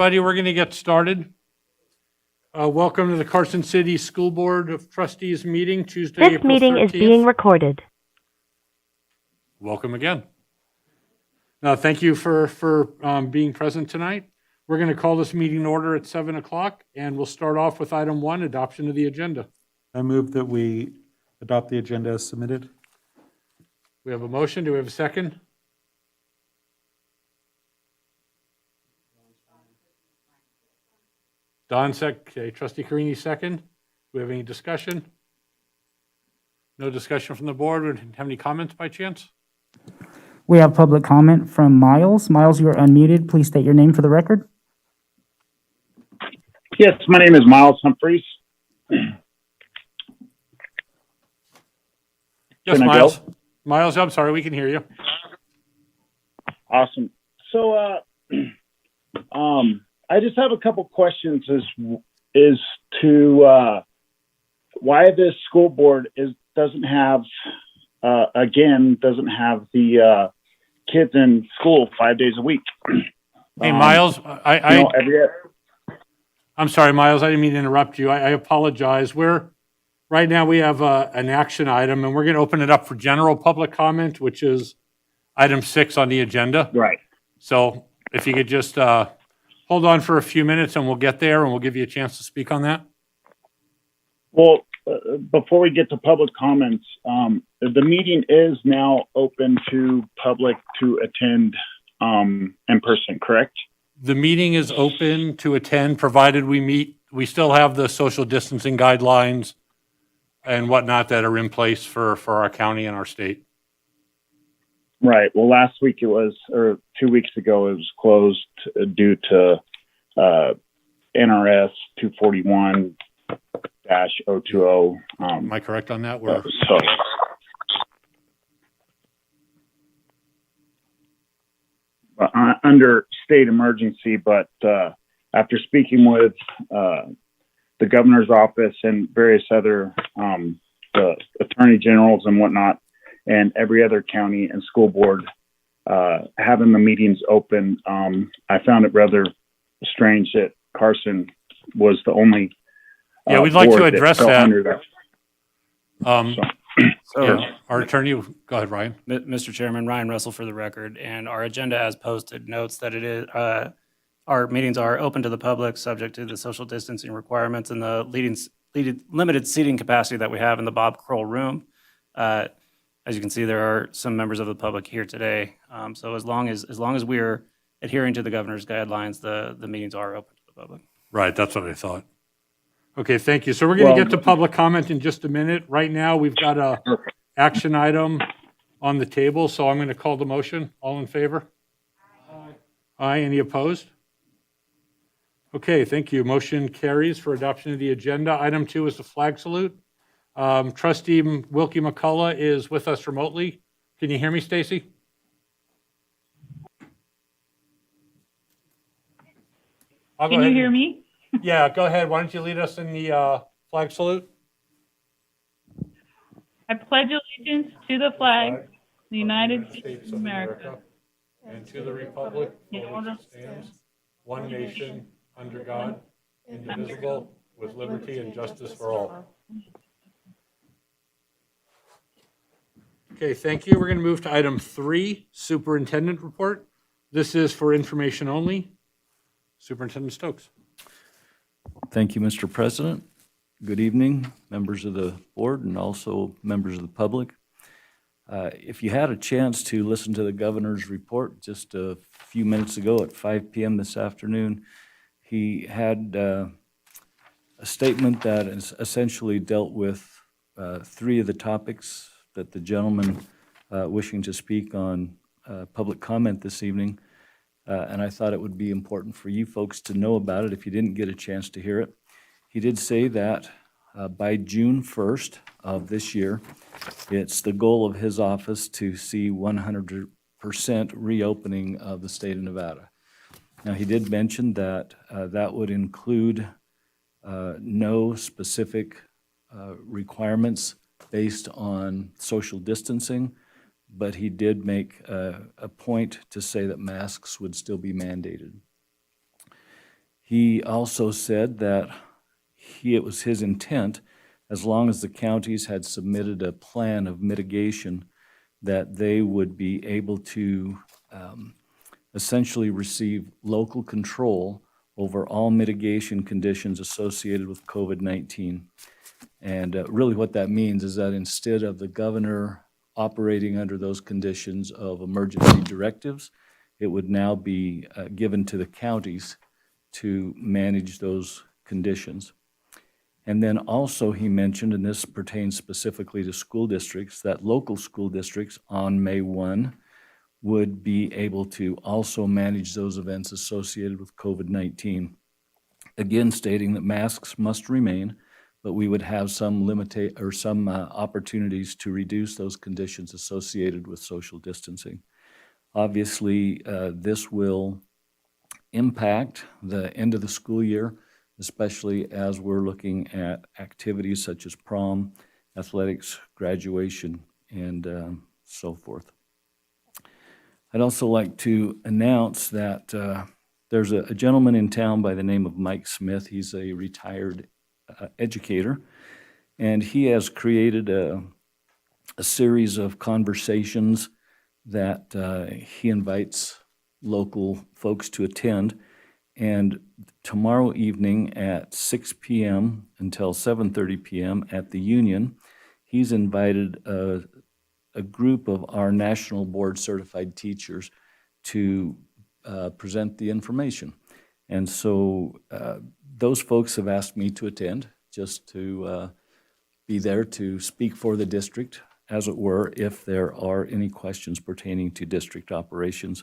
everybody. We're going to get started. Welcome to the Carson City School Board of Trustees meeting, Tuesday, This April 13th. meeting is being recorded. Welcome again. Now, thank you for being present tonight. We're going to call this meeting in order at 7 o'clock, and we'll start off with item 1, adoption of the agenda. I move that we adopt the agenda as submitted. We have a motion. Do we have a second? Don, okay. Trustee Carini, second. Do we have any discussion? No discussion from the board. Would you have any comments by chance? We have public comment from Miles. Miles, you are unmuted. Please state your name for the record. Yes, my name is Miles Humphreys. Yes, Can I Miles. go? Miles, I'm sorry, we can hear you. Awesome. So, I just have a couple questions as to why this school board doesn't have the kids in school 5 days a week. Hey, Miles, I'm sorry, Miles, I didn't mean to interrupt you. I apologize. Right now we have an action item, and we're going to open it up for general public comment, which is item 6 on the agenda. Right. So if you could just hold on for a few minutes, and we'll get there, and we'll give you a chance to speak on that. Well, before we get to public comments, the meeting is now open to public to attend in person, correct? The meeting is open to attend, provided we still have the social distancing guidelines and whatnot that are in place for our county and our state. Right. Well, last week or 2 weeks ago, it was closed due to NRS 241-020. Am I correct on that? Under state emergency, but after speaking with the governor's office and various other the attorney generals and whatnot, and every other county and school board having the meetings open, I found it rather strange that Carson was the only Yeah, we'd like to address that. Our attorney, go ahead, Ryan. Mr. Chairman, Ryan Russell for the record, and our agenda as posted notes that it is, our meetings are open to the public, subject to the social distancing requirements and the limited seating capacity that we have in the Bob Kroll room. As you can see, there are some members of the public here today. So as long as we are adhering to the governor's guidelines, the meetings are open to the public. Right, that's what I thought. Okay, thank you. So we're going to get to public comment in just a minute. Right now, we've got a action item on the table, so I'm going to call the motion. All in favor? Aye. Aye. Any opposed? Okay, thank you. Motion carries for adoption of the agenda. Item 2 is the flag salute. Trustee Wilkie McCullough is with us remotely. Can you hear me, Stacy? Can you hear me? Yeah, go ahead. Why don't you lead us in the flag salute? I pledge allegiance to the flag, of the United States of America, and to the republic for which it stands, one nation, under God, indivisible, with liberty and justice for all. Okay, thank you. We're going to move to item 3, superintendent report. This is for information only. Superintendent Stokes. Thank you, Mr. President. Good evening, members of the board and also members of the public. If you had a chance to listen to the governor's report just a few minutes ago at 5 p.m. this afternoon, he had a statement that is essentially dealt with 3 of the topics that the gentleman wishing to speak on public comment this evening. And I thought it would be important for you folks to know about it if you didn't get a chance to hear it. He did say that by June 1st of this year, it's the goal of his office to see 100% reopening of the state of Nevada. Now, he did mention that that would include no specific requirements based on social distancing, but he did make a point to say that masks would still be mandated. He also said that it was his intent, as long as the counties had submitted a plan of mitigation, that they would be able to essentially receive local control over all mitigation conditions associated with COVID-19. And really what that means is that instead of the governor operating under those conditions of emergency directives, it would now be given to the counties to manage those conditions. And then also he mentioned, and this pertains specifically to school districts, that local school districts on May 1 would be able to also manage those events associated with COVID-19. Again, stating that masks must remain, but we would have some opportunities to reduce those conditions associated with social distancing. Obviously, this will impact the end of the school year, especially as we're looking at activities such as prom, athletics, graduation, and so forth. I'd also like to announce that there's a gentleman in town by the name of Mike Smith. He's a retired educator, and he has created a series of conversations that he invites local folks to attend. And tomorrow evening at 6 p.m. until 7:30 p.m. at the Union, he's invited a group of our national board certified teachers to present the information. And so those folks have asked me to attend, just to be there to speak for the district, as it were, if there are any questions pertaining to district operations.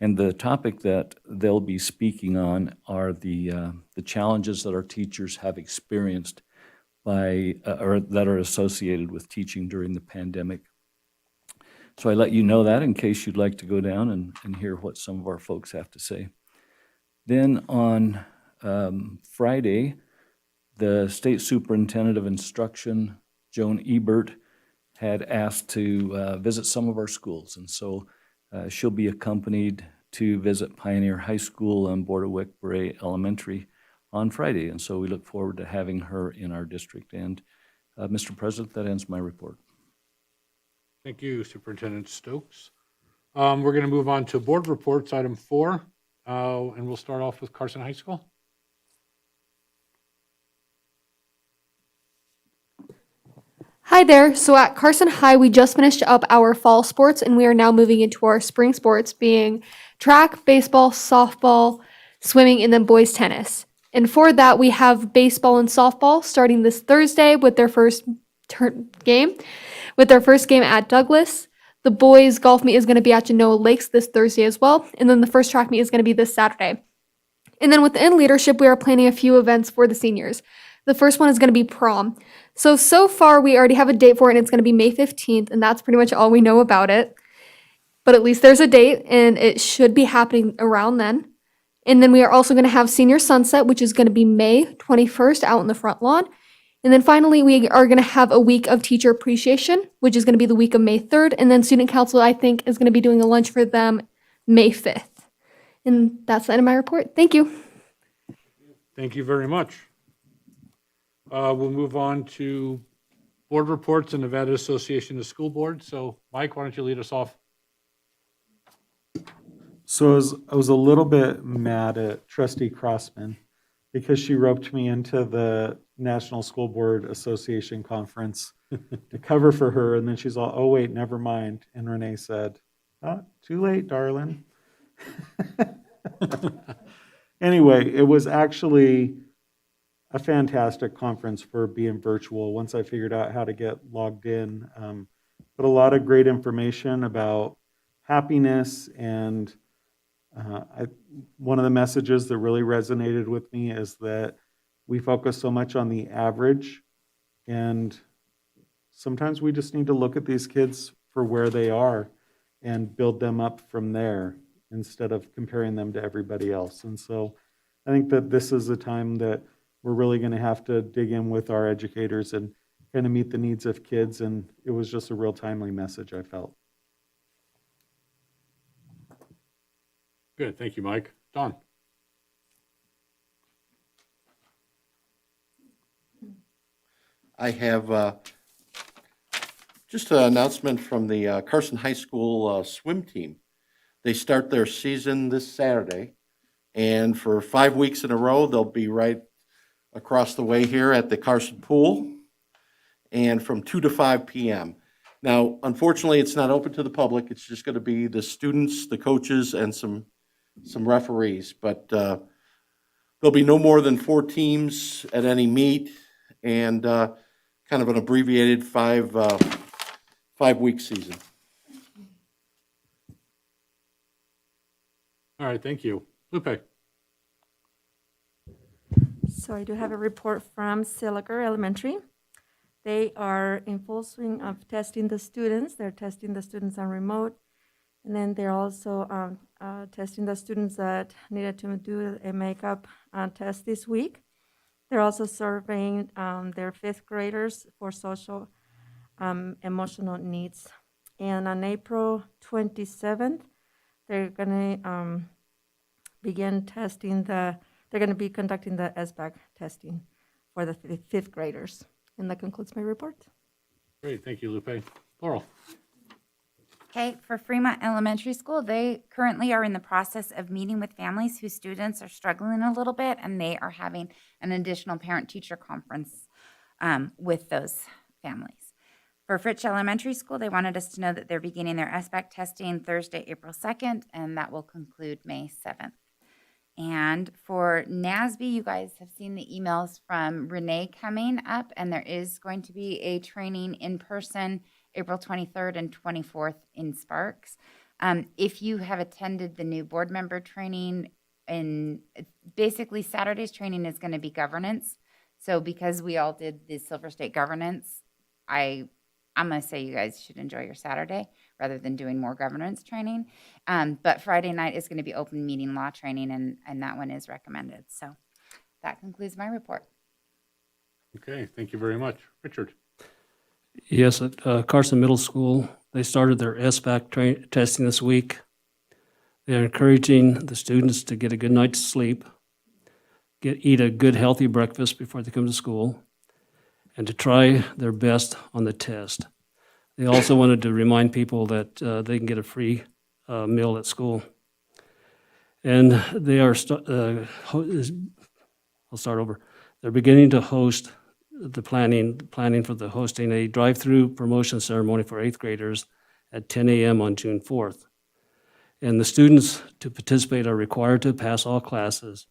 And the topic that they'll be speaking on are the challenges that our teachers have experienced or that are associated with teaching during the pandemic. So I let you know that in case you'd like to go down and hear what some of our folks have to say. Then on Friday, the State Superintendent of Instruction, Joan Ebert, had asked to visit some of our schools. And so she'll be accompanied to visit Pioneer High School and Bordewick-Bray Elementary on Friday. And so we look forward to having her in our district. And Mr. President, that ends my report. Thank you, Superintendent Stokes. We're going to move on to board reports, item 4, and we'll start off with Carson High School. Hi there. So at Carson High, we just finished up our fall sports and we are now moving into our spring sports, being track, baseball, softball, swimming, and then boys tennis. And for that, we have baseball and softball starting this Thursday with their first game at Douglas. The boys golf meet is going to be at Genoa Lakes this Thursday as well. And then the first track meet is going to be this Saturday. And then within leadership, we are planning a few events for the seniors. The first one is going to be prom. So far, we already have a date for it, and it's going to be May 15th, and that's pretty much all we know about it. But at least there's a date, and it should be happening around then. And then we are also going to have Senior Sunset, which is going to be May 21st out in the front lawn. And then finally, we are going to have a week of teacher appreciation, which is going to be the week of May 3rd. And then Student Council, I think, is going to be doing a lunch for them May 5th. And that's the end of my report. Thank you. Thank you very much. We'll move on to board reports and Nevada Association of School Boards. So, Mike, why don't you lead us off? So I was a little bit mad at Trustee Crossman because she roped me into the National School Board Association conference to cover for her. And then she's all, oh, wait, never mind. And Renee said, oh, too late, darling. Anyway, it was actually a fantastic conference for being virtual once I figured out how to get logged in. But a lot of great information about happiness, and one of the messages that really resonated with me is that we focus so much on the average, and sometimes we just need to look at these kids for where they are and build them up from there instead of comparing them to everybody else. And so I think that this is a time that we're really going to have to dig in with our educators and kind of meet the needs of kids. And it was just a real timely message, I felt. Good. Thank you, Mike. Don. I have just an announcement from the Carson High School swim team. They start their season this Saturday, and for 5 weeks in a row, they'll be right across the way here at the Carson Pool, and from 2 to 5 p.m. Now, unfortunately, it's not open to the public. It's just going to be the students, the coaches, and some referees. But there'll be no more than 4 teams at any meet, and kind of an abbreviated 5-week season. All right, thank you. Lupe? So I do have a report from Siliger Elementary. They are in full swing of testing the students. They're testing the students on remote. And then they're also testing the students that needed to do a makeup test this week. They're also surveying their 5th graders for social emotional needs. And on April 27th, they're going to begin testing they're going to be conducting the SBAC testing for the 5th graders. And that concludes my report. Great, thank you, Lupe. Laurel? Okay, for Fremont Elementary School, they currently are in the process of meeting with families whose students are struggling a little bit, and they are having an additional parent-teacher conference with those families. For Fritz Elementary School, they wanted us to know that they're beginning their SBAC testing Thursday, April 2nd, and that will conclude May 7th. And for NASB, you guys have seen the emails from Renee coming up, and there is going to be a training in person April 23rd and 24th in Sparks. If you have attended the new board member training, and basically Saturday's training is going to be governance. So because we all did the Silver State governance, I'm going to say you guys should enjoy your Saturday rather than doing more governance training. But Friday night is going to be open meeting law training, and that one is recommended. So that concludes my report. Okay, thank you very much. Richard? Yes, at Carson Middle School, they started their SBAC testing this week. They're encouraging the students to get a good night's sleep, eat a good healthy breakfast before they come to school, and to try their best on the test. They also wanted to remind people that they can get a free meal at school. And they are, I'll start over. They're beginning to host the planning for the hosting a drive-through promotion ceremony for 8th graders at 10 a.m. on June 4th. And the students to participate are required to pass all classes,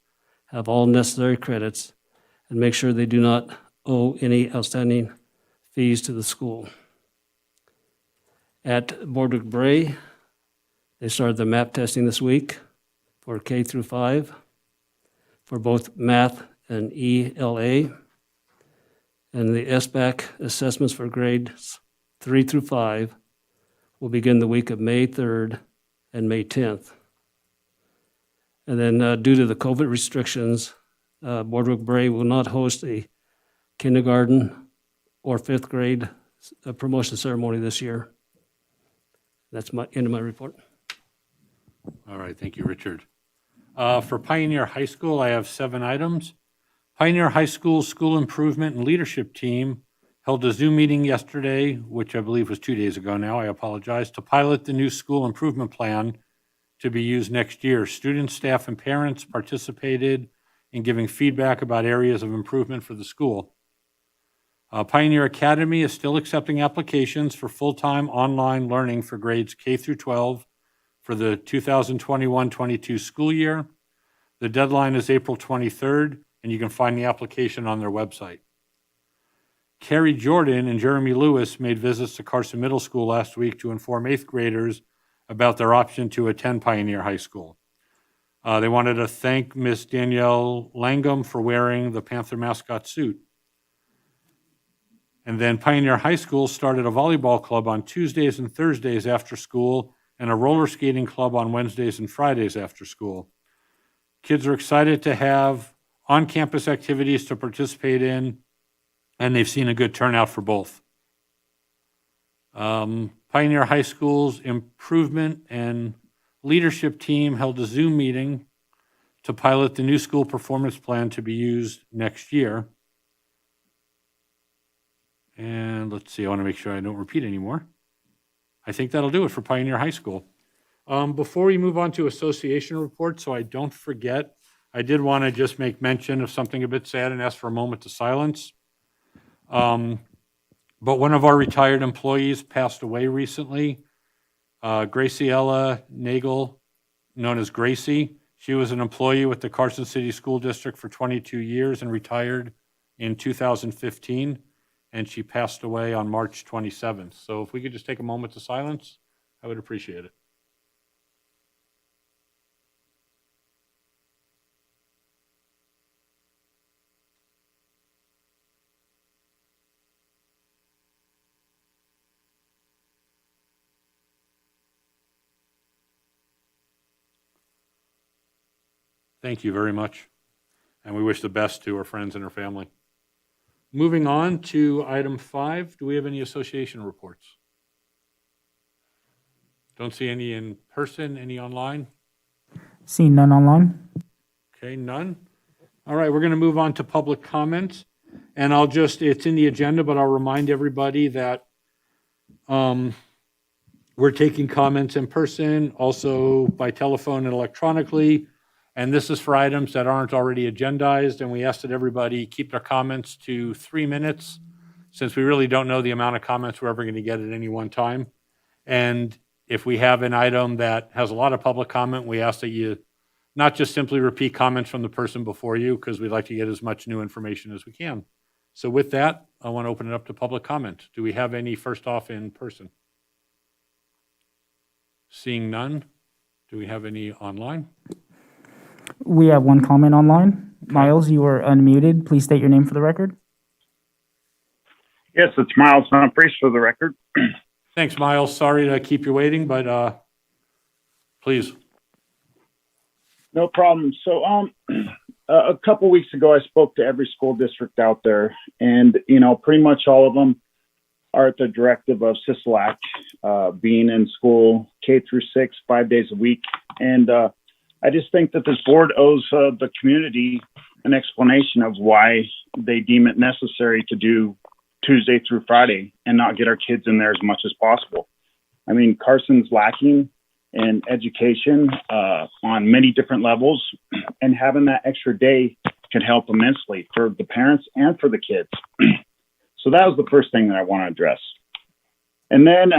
have all necessary credits, and make sure they do not owe any outstanding fees to the school. At Boardwalk Bray, they started the MAP testing this week for K through 5 for both math and ELA. And the SBAC assessments for grades 3 through 5 will begin the week of May 3rd and May 10th. And then due to the COVID restrictions, Boardwalk Bray will not host a kindergarten or 5th grade promotion ceremony this year. That's my end of my report. All right, thank you, Richard. For Pioneer High School, I have 7 items. Pioneer High School School Improvement and Leadership Team held a Zoom meeting yesterday, which I believe was 2 days ago now, I apologize, to pilot the new school improvement plan to be used next year. Students, staff, and parents participated in giving feedback about areas of improvement for the school. Pioneer Academy is still accepting applications for full-time online learning for grades K through 12 for the 2021-22 school year. The deadline is April 23rd, and you can find the application on their website. Carrie Jordan and Jeremy Lewis made visits to Carson Middle School last week to inform 8th graders about their option to attend Pioneer High School. They wanted to thank Miss Danielle Langham for wearing the Panther mascot suit. And then Pioneer High School started a volleyball club on Tuesdays and Thursdays after school and a roller skating club on Wednesdays and Fridays after school. Kids are excited to have on-campus activities to participate in, and they've seen a good turnout for both. Pioneer High School's Improvement and Leadership Team held a Zoom meeting to pilot the new school performance plan to be used next year. And let's see, I want to make sure I don't repeat anymore. I think that'll do it for Pioneer High School. Before we move on to association reports, so I don't forget, I did want to just make mention of something a bit sad and ask for a moment of silence. But one of our retired employees passed away recently. Graciela Nagel, known as Gracie. She was an employee with the Carson City School District for 22 years and retired in 2015. And she passed away on March 27th. So if we could just take a moment of silence, I would appreciate it. Thank you very much. And we wish the best to her friends and her family. Moving on to item 5, do we have any association reports? Don't see any in person, any online? Seeing none online. Okay, none. All right, we're going to move on to public comments. And it's in the agenda, but I'll remind everybody that we're taking comments in person, also by telephone and electronically. And this is for items that aren't already agendized. And we ask that everybody keep their comments to 3 minutes, since we really don't know the amount of comments we're ever going to get at any one time. And if we have an item that has a lot of public comment, we ask that you not just simply repeat comments from the person before you, because we'd like to get as much new information as we can. So with that, I want to open it up to public comment. Do we have any first off in person? Seeing none. Do we have any online? We have one comment online. Miles, you are unmuted. Please state your name for the record. Yes, it's Miles Humphreys for the record. Thanks, Miles. Sorry to keep you waiting, but please. No problem. So, a couple weeks ago, I spoke to every school district out there, and pretty much all of them are at the directive of CISLAC, being in school K through 6, 5 days a week, and I just think that this board owes the community an explanation of why they deem it necessary to do Tuesday through Friday and not get our kids in there as much as possible. I mean, Carson's lacking in education on many different levels, and having that extra day can help immensely for the parents and for the kids. So that was the first thing that I want to address. And then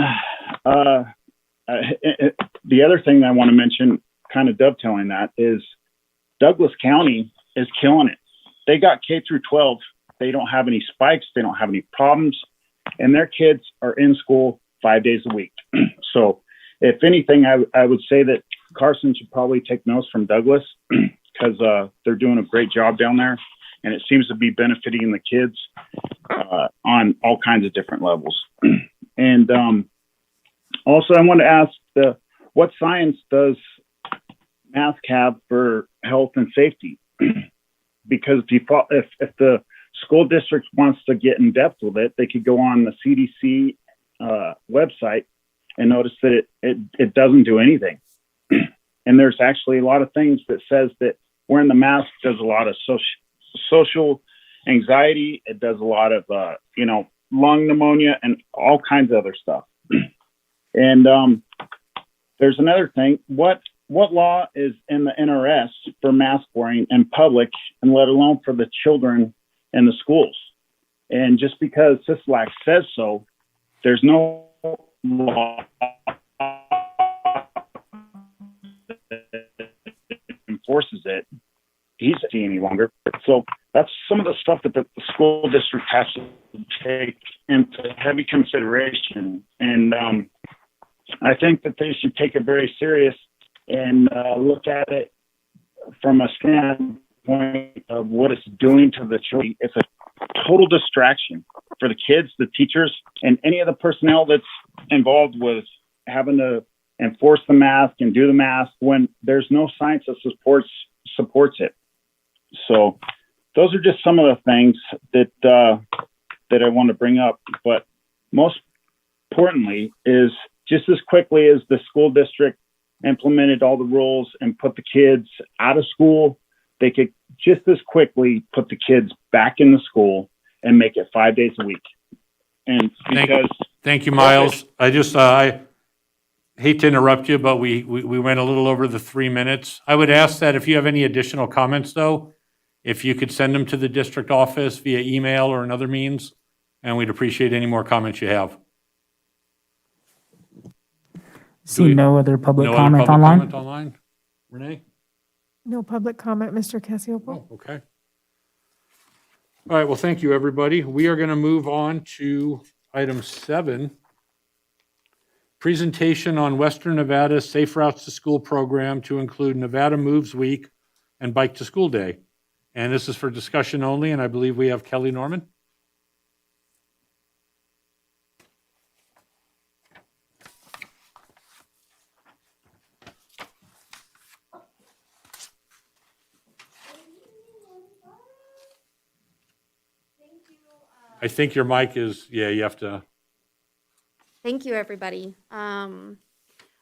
the other thing that I want to mention, kind of dovetailing that, is Douglas County is killing it. They got K through 12. They don't have any spikes. They don't have any problems. And their kids are in school 5 days a week. So if anything, I would say that Carson should probably take notes from Douglas, because they're doing a great job down there. And it seems to be benefiting the kids on all kinds of different levels. And also, I want to ask, what science does mask have for health and safety? Because if the school district wants to get in depth with it, they could go on the CDC website and notice that it doesn't do anything. And there's actually a lot of things that says that wearing the mask does a lot of social anxiety. It does a lot of lung pneumonia and all kinds of other stuff. And there's another thing. What law is in the NRS for mask wearing in public, and let alone for the children in the schools? And just because CISLAC says so, there's no law that enforces it. He's not any longer. So that's some of the stuff that the school district has to take into heavy consideration. And I think that they should take it very serious and look at it from a standpoint of what it's doing to the children. It's a total distraction for the kids, the teachers, and any of the personnel that's involved with having to enforce the mask and do the mask when there's no science that supports it. So those are just some of the things that I want to bring up. But most importantly is, just as quickly as the school district implemented all the rules and put the kids out of school, they could just as quickly put the kids back in the school and make it 5 days a week. And because Thank you, Miles. I hate to interrupt you, but we went a little over the 3 minutes. I would ask that if you have any additional comments, though, if you could send them to the district office via email or another means, and we'd appreciate any more comments you have. See no other public No other comment public online? comment online? Renee? No public comment, Mr. Cassiopo. Oh, okay. All right, well, thank you, everybody. We are going to move on to item 7. Presentation on Western Nevada's Safe Routes to School program to include Nevada Moves Week and Bike to School Day. And this is for discussion only, and I believe we have Kelly Norman. I think your mic is, you have to. Thank you, everybody. My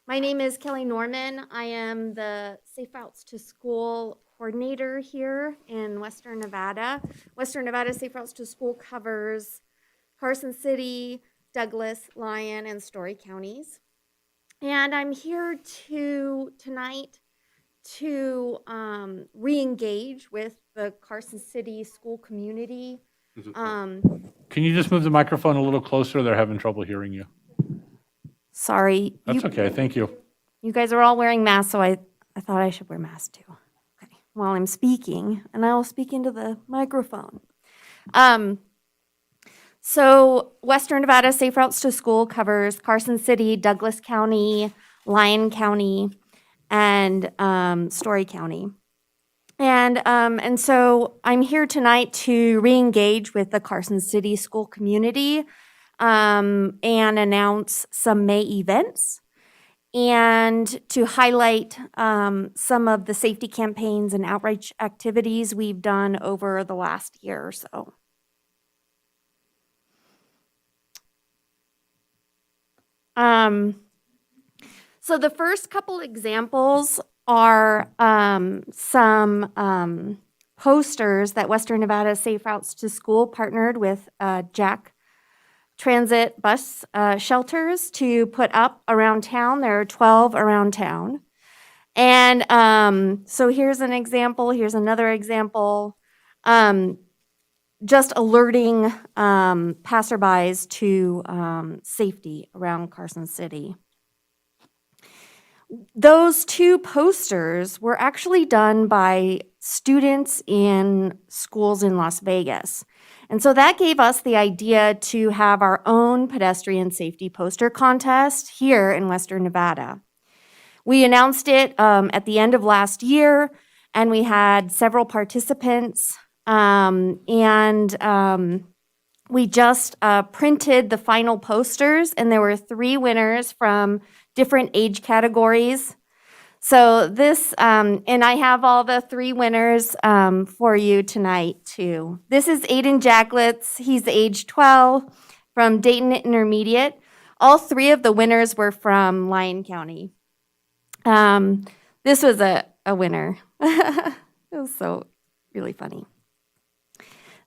name is Kelly Norman. I am the Safe Routes to School coordinator here in Western Nevada. Western Nevada Safe Routes to School covers Carson City, Douglas, Lyon, and Story counties. And I'm here tonight to re-engage with the Carson City school community. Can you just move the microphone a little closer? They're having trouble hearing you. Sorry. That's okay, thank you. You guys are all wearing masks, so I thought I should wear masks too. Okay, while I'm speaking, and I will speak into the microphone. So Western Nevada Safe Routes to School covers Carson City, Douglas County, Lyon County, and Story County. And so I'm here tonight to re-engage with the Carson City school community and announce some May events and to highlight some of the safety campaigns and outreach activities we've done over the last year or so. So the first couple examples are some posters that Western Nevada Safe Routes to School partnered with Jack Transit Bus Shelters to put up around town. There are 12 around town. And so here's an example. Here's another example. Just alerting passerbys to safety around Carson City. Those two posters were actually done by students in schools in Las Vegas. And so that gave us the idea to have our own pedestrian safety poster contest here in Western Nevada. We announced it at the end of last year, and we had several participants. We just printed the final posters, and there were 3 winners from different age categories. So this, and I have all the 3 winners for you tonight too. This is Aiden Jacklitz. He's age 12 from Dayton Intermediate. All 3 of the winners were from Lyon County. This was a winner. It was so really funny.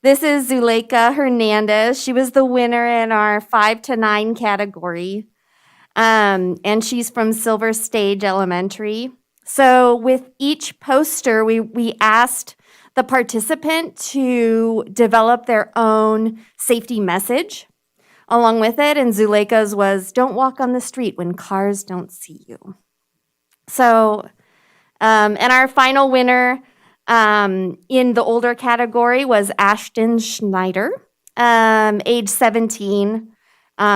This is Zuleika Hernandez. She was the winner in our 5 to 9 category. And she's from Silver Stage Elementary. So with each poster, we asked the participant to develop their own safety message along with it. And Zuleika's was, "Don't walk on the street when cars don't see you." So, and our final winner in the older category was Ashton Schneider, age 17.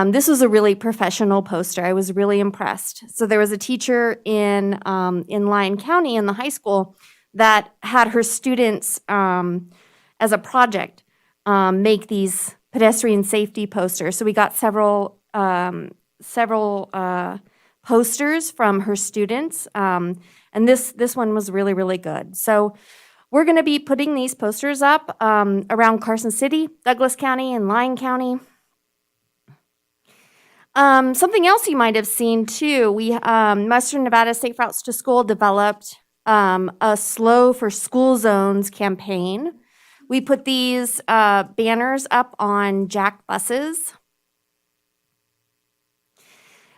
This was a really professional poster. I was really impressed. So there was a teacher in Lyon County in the high school that had her students as a project make these pedestrian safety posters. So we got several posters from her students, and this one was really, really good. So we're going to be putting these posters up around Carson City, Douglas County, and Lyon County. Something else you might have seen too, Western Nevada Safe Routes to School developed a Slow for School Zones campaign. We put these banners up on Jack buses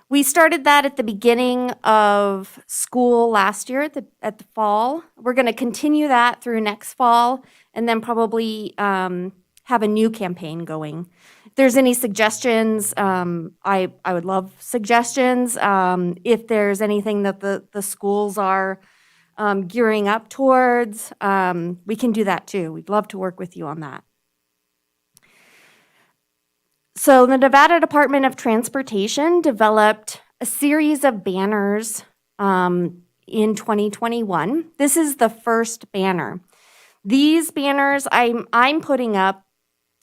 We started that at the beginning of school last year at the fall. We're going to continue that through next fall and then probably have a new campaign going. If there's any suggestions, I would love suggestions. If there's anything that the schools are gearing up towards, we can do that too. We'd love to work with you on that. So the Nevada Department of Transportation developed a series of banners in 2021. This is the first banner. These banners I'm putting up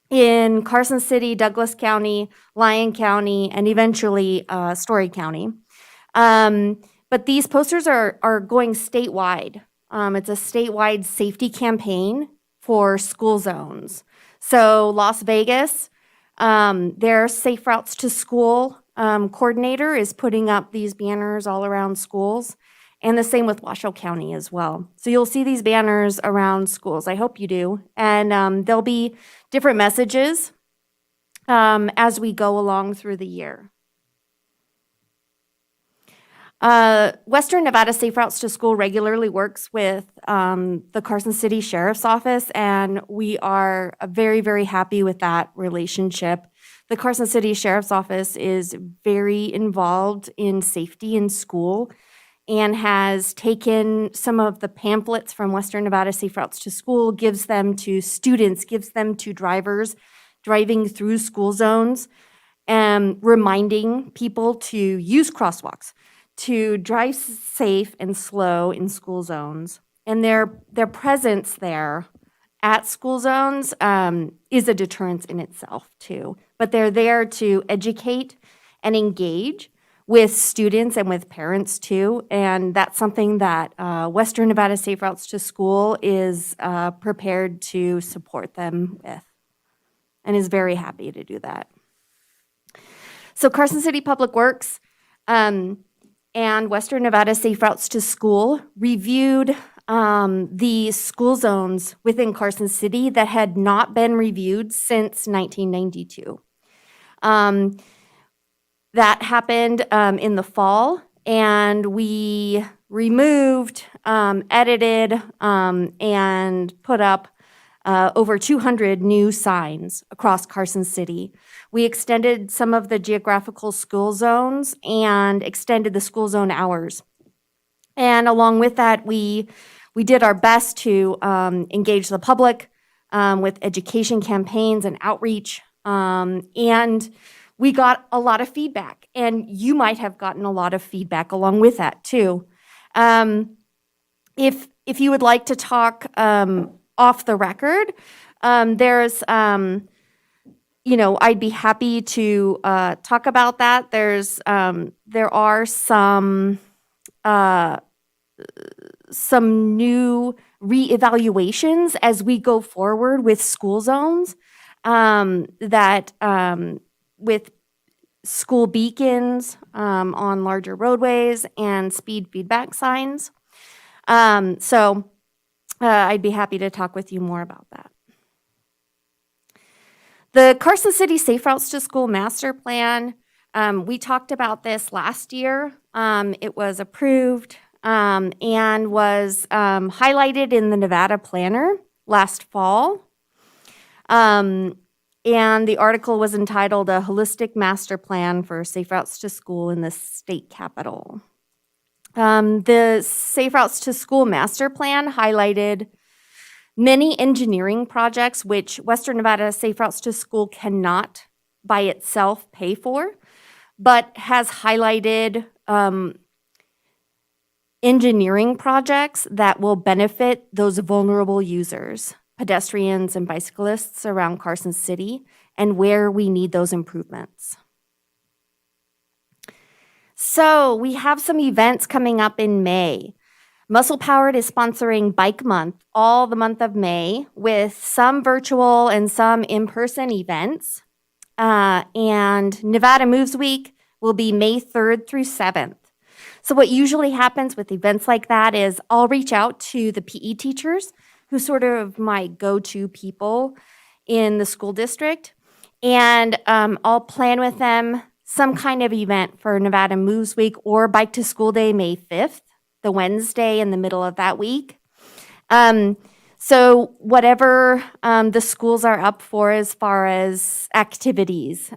in Carson City, Douglas County, Lyon County, and eventually Story County. But these posters are going statewide. It's a statewide safety campaign for school zones. So Las Vegas, their Safe Routes to School coordinator is putting up these banners all around schools, and the same with Washoe County as well. So you'll see these banners around schools. I hope you do. And there'll be different messages as we go along through the year. Western Nevada Safe Routes to School regularly works with the Carson City Sheriff's Office, and we are very, very happy with that relationship. The Carson City Sheriff's Office is very involved in safety in school and has taken some of the pamphlets from Western Nevada Safe Routes to School, gives them to students, gives them to drivers driving through school zones, and reminding people to use crosswalks, to drive safe and slow in school zones. And their presence there at school zones is a deterrence in itself too. But they're there to educate and engage with students and with parents too. And that's something that Western Nevada Safe Routes to School is prepared to support them with and is very happy to do that. So Carson City Public Works and Western Nevada Safe Routes to School reviewed the school zones within Carson City that had not been reviewed since 1992. That happened in the fall, and we removed, edited, and put up over 200 new signs across Carson City. We extended some of the geographical school zones and extended the school zone hours. And along with that, we did our best to engage the public with education campaigns and outreach. And we got a lot of feedback, and you might have gotten a lot of feedback along with that too. If you would like to talk off the record, there's, I'd be happy to talk about that. There are some new reevaluations as we go forward with school zones that with school beacons on larger roadways and speed feedback signs. So I'd be happy to talk with you more about that. The Carson City Safe Routes to School Master Plan, we talked about this last year. It was approved and was highlighted in the Nevada Planner last fall. And the article was entitled "A Holistic Master Plan for Safe Routes to School in the State Capitol." The Safe Routes to School Master Plan highlighted many engineering projects which Western Nevada Safe Routes to School cannot by itself pay for, but has highlighted engineering projects that will benefit those vulnerable users, pedestrians and bicyclists around Carson City, and where we need those improvements. So we have some events coming up in May. Muscle Powered is sponsoring Bike Month all the month of May with some virtual and some in-person events. And Nevada Moves Week will be May 3rd through 7th. So what usually happens with events like that is I'll reach out to the PE teachers who sort of my go-to people in the school district, and I'll plan with them some kind of event for Nevada Moves Week or Bike to School Day, May 5th, the Wednesday in the middle of that week. So whatever the schools are up for as far as activities.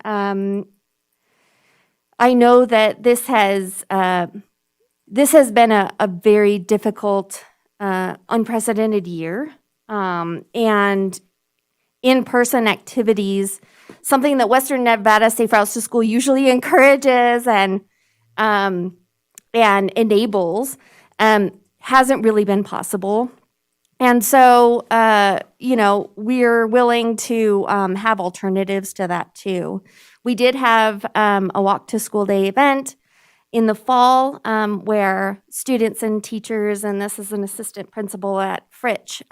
I know that this has been a very difficult, unprecedented year, and in-person activities, something that Western Nevada Safe Routes to School usually encourages and enables, hasn't really been possible. And so, we're willing to have alternatives to that too. We did have a Walk to School Day event in the fall where students and teachers, and this is an assistant principal at Fritch,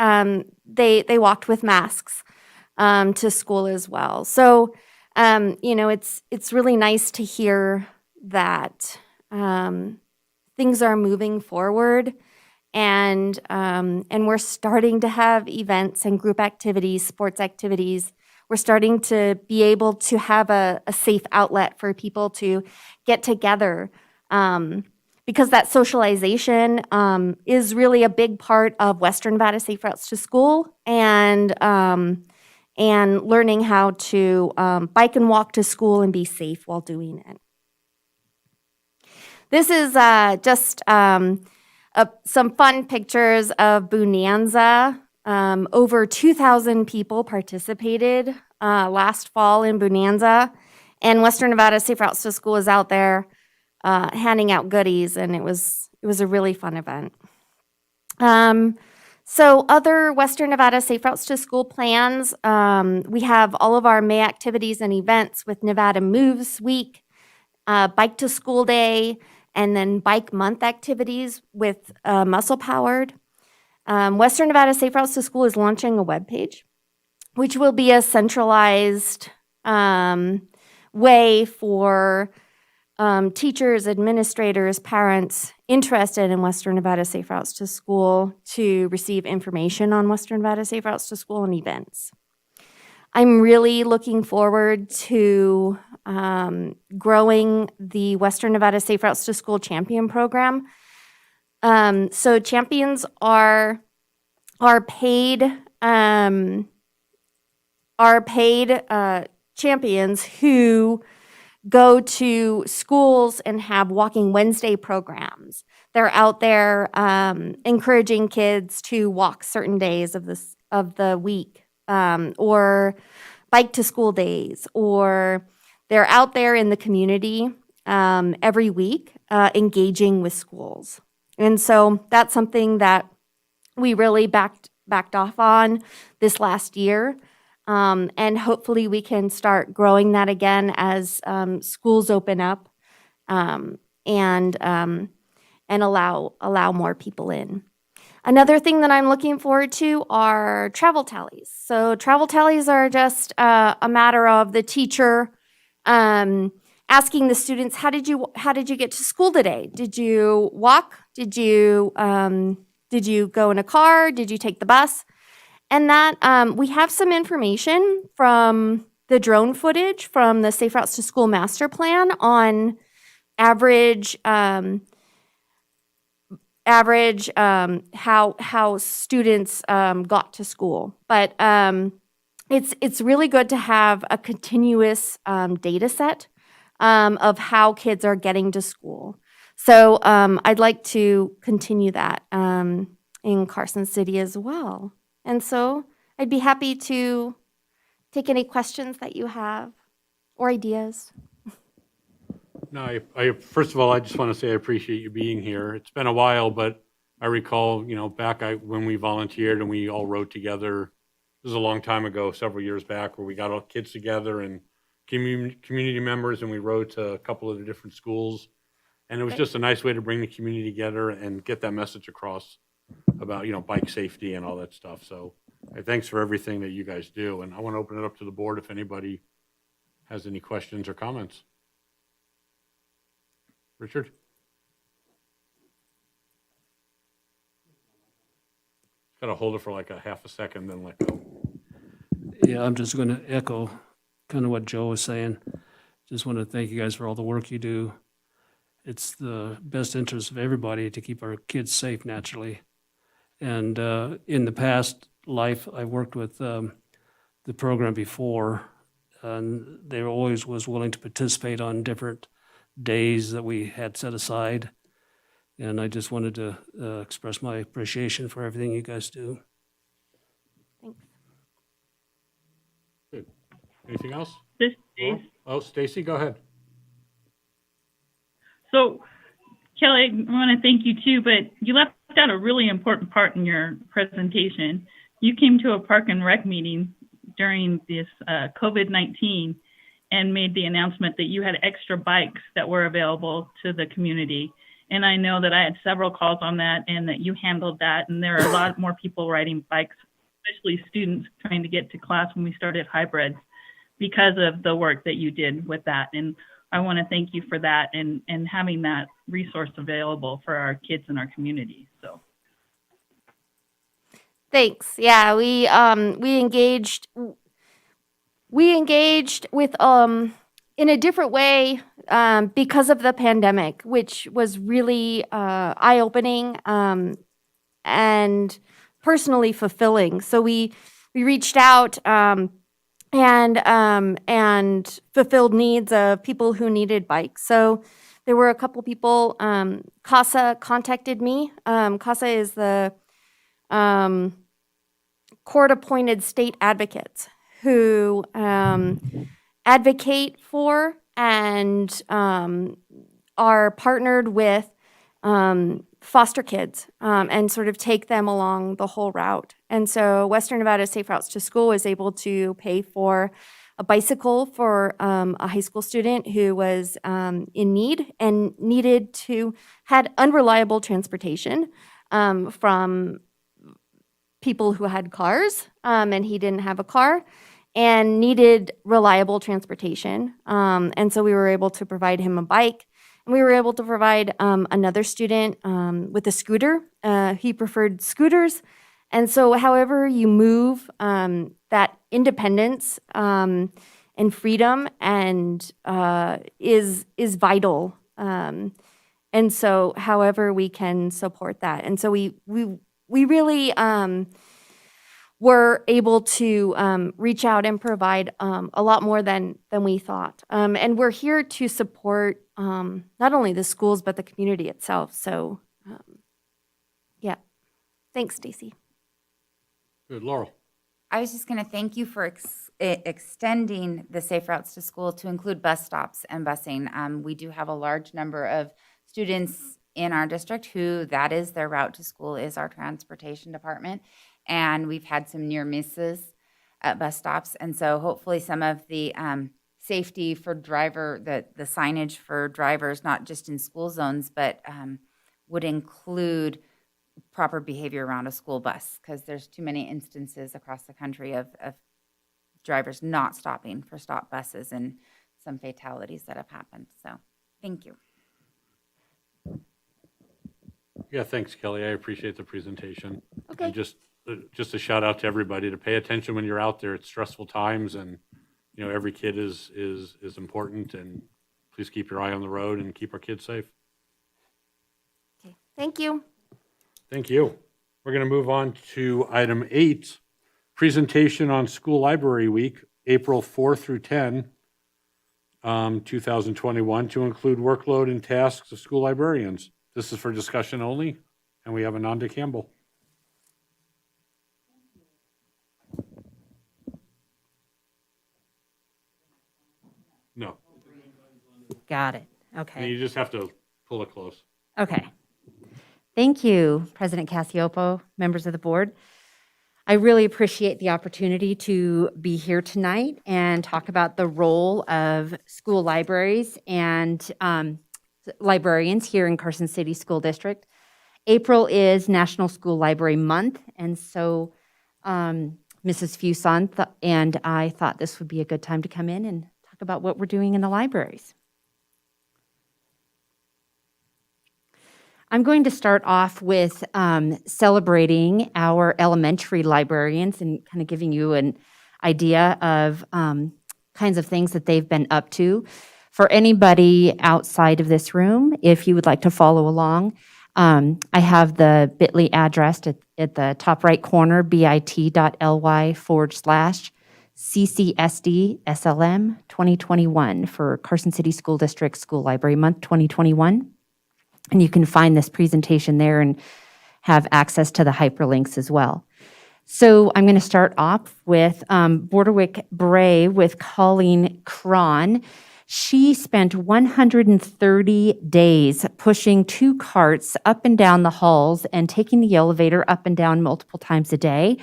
they walked with masks to school as well. So, it's really nice to hear that things are moving forward, and we're starting to have events and group activities, sports activities. We're starting to be able to have a safe outlet for people to get together, because that socialization is really a big part of Western Nevada Safe Routes to School, and learning how to bike and walk to school and be safe while doing it. This is just some fun pictures of Bonanza. Over 2,000 people participated last fall in Bonanza, and Western Nevada Safe Routes to School is out there handing out goodies, and it was a really fun event. So other Western Nevada Safe Routes to School plans, we have all of our May activities and events with Nevada Moves Week, Bike to School Day, and then Bike Month activities with Muscle Powered. Western Nevada Safe Routes to School is launching a webpage, which will be a centralized way for teachers, administrators, parents interested in Western Nevada Safe Routes to School to receive information on Western Nevada Safe Routes to School and events. I'm really looking forward to growing the Western Nevada Safe Routes to School Champion Program. So champions are paid champions who go to schools and have Walking Wednesday programs. They're out there encouraging kids to walk certain days of the week, or bike to school days, or they're out there in the community every week engaging with schools. And so that's something that we really backed off on this last year. And hopefully we can start growing that again as schools open up and allow more people in. Another thing that I'm looking forward to are travel tallies. So travel tallies are just a matter of the teacher asking the students, how did you get to school today? Did you walk? Did you go in a car? Did you take the bus? And that we have some information from the drone footage from the Safe Routes to School Master Plan on average how students got to school. But it's really good to have a continuous data set of how kids are getting to school. So I'd like to continue that in Carson City as well. And so I'd be happy to take any questions that you have or ideas. No, first of all, I just want to say I appreciate you being here. It's been a while, but I recall, back when we volunteered and we all rode together. This is a long time ago, several years back, where we got all kids together and community members, and we rode to a couple of the different schools. And it was just a nice way to bring the community together and get that message across about, bike safety and all that stuff. So thanks for everything that you guys do. And I want to open it up to the board if anybody has any questions or comments. Richard? Got to hold it for like a half a second, then let go. Yeah, I'm just going to echo kind of what Joe was saying. just want to thank you guys for all the work you do. It's the best interest of everybody to keep our kids safe naturally. And in the past life, I worked with the program before, and they always was willing to participate on different days that we had set aside. And I just wanted to express my appreciation for everything you guys do. Thanks. Good. Anything else? This Laurel? Oh, Stacy, go ahead. So, Kelly, I want to thank you too, but you left out a really important part in your presentation. You came to a park and rec meeting during this COVID-19 and made the announcement that you had extra bikes that were available to the community. And I know that I had several calls on that and that you handled that. And there are a lot more people riding bikes, especially students trying to get to class when we started hybrids, because of the work that you did with that. And I want to thank you for that and having that resource available for our kids in our community. So Thanks. Yeah, we engaged with in a different way because of the pandemic, which was really eye-opening and personally fulfilling. So we reached out and fulfilled needs of people who needed bikes. So there were a couple people. CASA contacted me. CASA is the court-appointed state advocates who advocate for and are partnered with foster kids and sort of take them along the whole route. And so Western Nevada Safe Routes to School was able to pay for a bicycle for a high school student who was in need and had unreliable transportation from people who had cars, and he didn't have a car and needed reliable transportation. And so we were able to provide him a bike. And we were able to provide another student with a scooter. He preferred scooters. And so however you move, that independence and freedom and is vital. And so however we can support that. And so we really were able to reach out and provide a lot more than we thought. And we're here to support not only the schools, but the community itself. So, yeah. Thanks, Stacy. Good. Laurel. I was just going to thank you for extending the Safe Routes to School to include bus stops and busing. We do have a large number of students in our district who that is their route to school is our transportation department. And we've had some near misses at bus stops. And so hopefully some of the safety for the signage for drivers, not just in school zones, but would include proper behavior around a school bus, because there's too many instances across the country of drivers not stopping for stop buses and some fatalities that have happened. So thank you. Yeah, thanks, Kelly. I appreciate the presentation. Okay. And just a shout out to everybody to pay attention when you're out there. It's stressful times, and every kid is important, and please keep your eye on the road and keep our kids safe. Okay. Thank you. Thank you. We're going to move on to item 8, presentation on School Library Week, April 4 through 10, 2021, to include workload and tasks of school librarians. This is for discussion only, and we have Ananda Campbell. No. Got it. And Okay. you just have to pull it close. Okay. Thank you, President Cassioppo, members of the board. I really appreciate the opportunity to be here tonight and talk about the role of school libraries and librarians here in Carson City School District. April is National School Library Month, and so Mrs. Fuson and I thought this would be a good time to come in and talk about what we're doing in the libraries. I'm going to start off with celebrating our elementary librarians and kind of giving you an idea of kinds of things that they've been up to. For anybody outside of this room, if you would like to follow along, I have the bit.ly address at the top right corner, bit.ly/CCSD/SLM 2021 for Carson City School District School Library Month 2021. And you can find this presentation there and have access to the hyperlinks as well. So I'm going to start off with Borderwick Bray with Colleen Cron. She spent 130 days pushing 2 carts up and down the halls and taking the elevator up and down multiple times a day.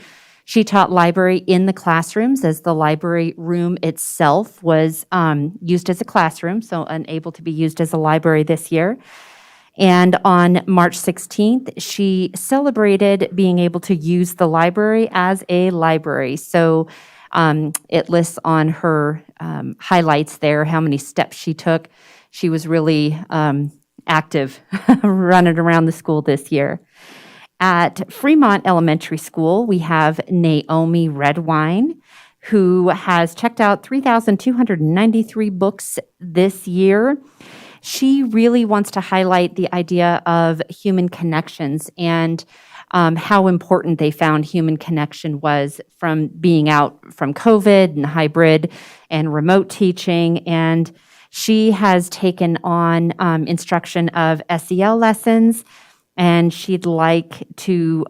She taught library in the classrooms as the library room itself was used as a classroom, so unable to be used as a library this year. And on March 16th, she celebrated being able to use the library as a library. So it lists on her highlights there how many steps she took. She was really active running around the school this year. At Fremont Elementary School, we have Naomi Redwine, who has checked out 3,293 books this year. She really wants to highlight the idea of human connections and how important they found human connection was from being out from COVID and hybrid and remote teaching. And she has taken on instruction of SEL lessons, and she'd like to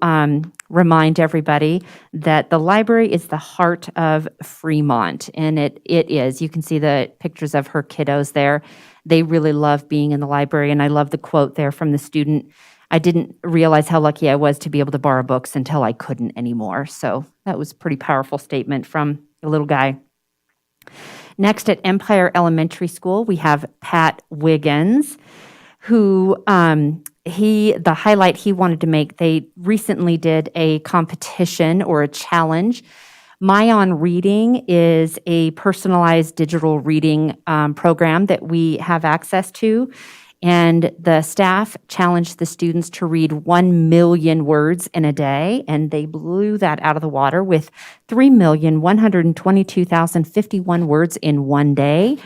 remind everybody that the library is the heart of Fremont, and it is. You can see the pictures of her kiddos there. They really love being in the library, and I love the quote there from the student. I didn't realize how lucky I was to be able to borrow books until I couldn't anymore. So that was a pretty powerful statement from a little guy. Next, at Empire Elementary School, we have Pat Wiggins, who the highlight he wanted to make, they recently did a competition or a challenge. Myon Reading is a personalized digital reading program that we have access to. And the staff challenged the students to read 1 million words in a day, and they blew that out of the water with 3,122,051 words in one day,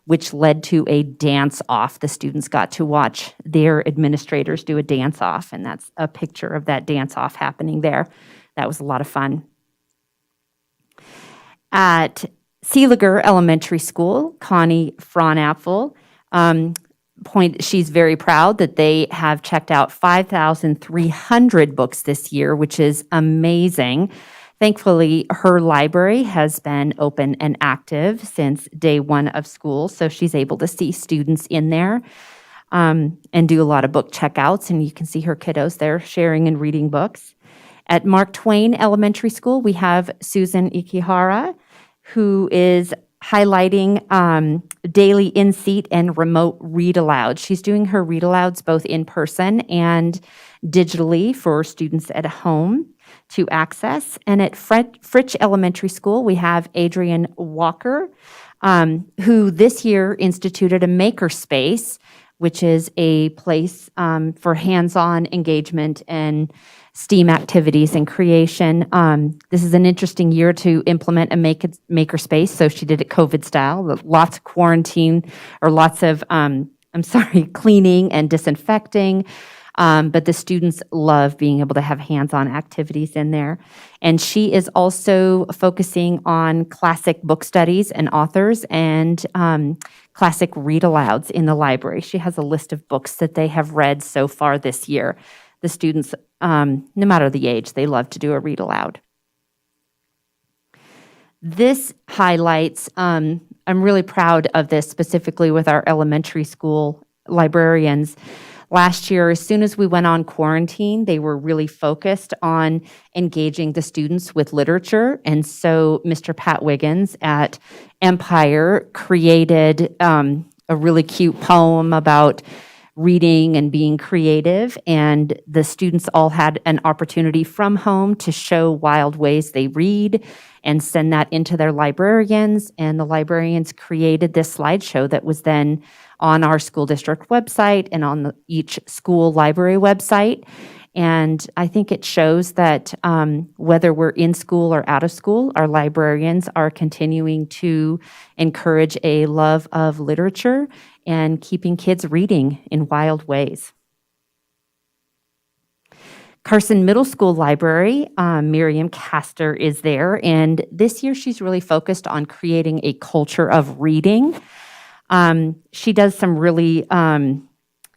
which led to a dance-off. The students got to watch their administrators do a dance-off, and that's a picture of that dance-off happening there. That was a lot of fun. At Seeliger Elementary School, Connie Fronapfel, she's very proud that they have checked out 5,300 books this year, which is amazing. Thankfully, her library has been open and active since day 1 of school, so she's able to see students in there and do a lot of book checkouts, and you can see her kiddos there sharing and reading books. At Mark Twain Elementary School, we have Susan Ikihara, who is highlighting daily in-seat and remote read-alouds. She's doing her read-alouds both in person and digitally for students at home to access. And at Fritch Elementary School, we have Adrian Walker, who this year instituted a makerspace, which is a place for hands-on engagement and STEAM activities and creation. This is an interesting year to implement a makerspace, so she did it COVID style, lots of quarantine, or lots of, cleaning and disinfecting. But the students love being able to have hands-on activities in there. And she is also focusing on classic book studies and authors and classic read-alouds in the library. She has a list of books that they have read so far this year. The students, no matter the age, they love to do a read-aloud. This highlights, I'm really proud of this specifically with our elementary school librarians. Last year, as soon as we went on quarantine, they were really focused on engaging the students with literature. And so Mr. Pat Wiggins at Empire created a really cute poem about reading and being creative. And the students all had an opportunity from home to show wild ways they read and send that into their librarians. And the librarians created this slideshow that was then on our school district website and on each school library website. And I think it shows that whether we're in school or out of school, our librarians are continuing to encourage a love of literature and keeping kids reading in wild ways. Carson Middle School Library, Miriam Castor is there, and this year she's really focused on creating a culture of reading. She does some really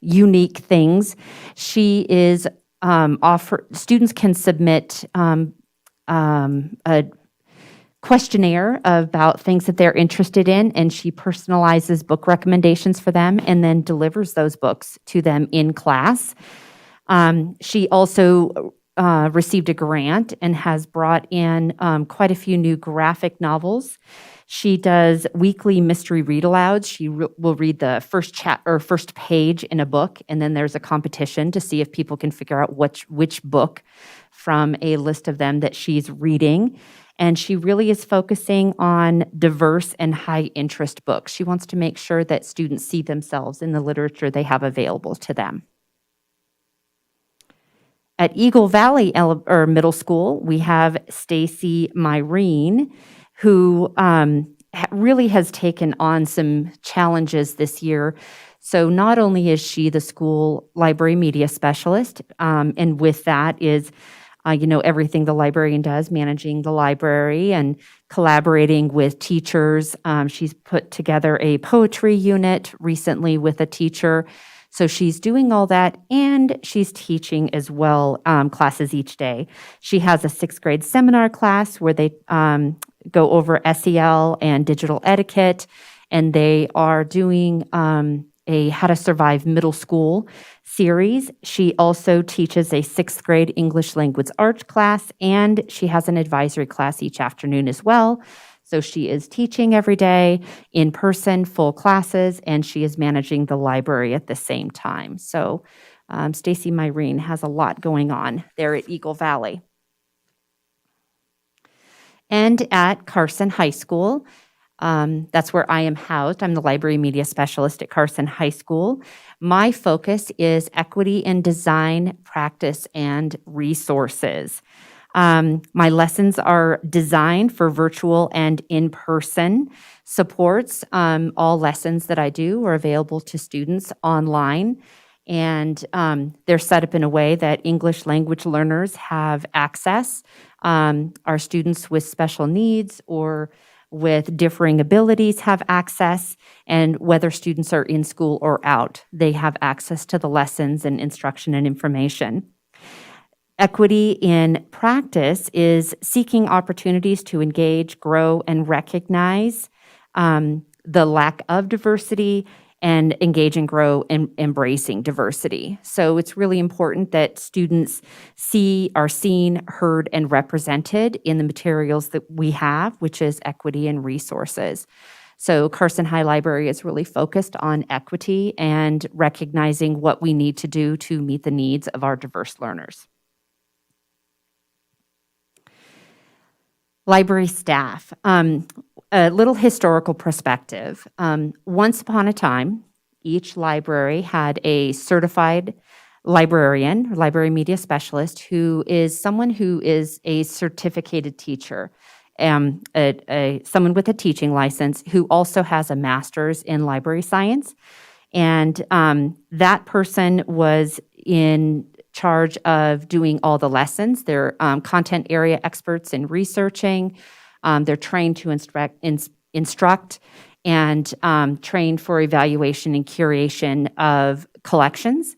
unique things. She is students can submit a questionnaire about things that they're interested in, and she personalizes book recommendations for them and then delivers those books to them in class. She also received a grant and has brought in quite a few new graphic novels. She does weekly mystery read-alouds. She will read the first page in a book, and then there's a competition to see if people can figure out which book from a list of them that she's reading. And she really is focusing on diverse and high-interest books. She wants to make sure that students see themselves in the literature they have available to them. At Eagle Valley Middle School, we have Stacy Myrene, who really has taken on some challenges this year. So not only is she the school library media specialist, and with that is everything the librarian does, managing the library and collaborating with teachers. She's put together a poetry unit recently with a teacher. So she's doing all that, and she's teaching as well, classes each day. She has a 6th grade seminar class where they go over SEL and digital etiquette, and they are doing a How to Survive Middle School series. She also teaches a 6th grade English language arts class, and she has an advisory class each afternoon as well. So she is teaching every day in person, full classes, and she is managing the library at the same time. So Stacy Myrene has a lot going on there at Eagle Valley. And at Carson High School, that's where I am housed. I'm the library media specialist at Carson High School. My focus is equity in design, practice, and resources. My lessons are designed for virtual and in-person supports. All lessons that I do are available to students online, and they're set up in a way that English language learners have access. Our students with special needs or with differing abilities have access, and whether students are in school or out, they have access to the lessons and instruction and information. Equity in practice is seeking opportunities to engage, grow, and recognize the lack of diversity and engage and grow in embracing diversity. So it's really important that students are seen, heard, and represented in the materials that we have, which is equity and resources. So Carson High Library is really focused on equity and recognizing what we need to do to meet the needs of our diverse learners. Library staff. A little historical perspective. Once upon a time, each library had a certified librarian, or library media specialist, who is someone who is a certificated teacher, someone with a teaching license who also has a master's in library science. And that person was in charge of doing all the lessons. They're content area experts in researching. They're trained to instruct and trained for evaluation and curation of collections.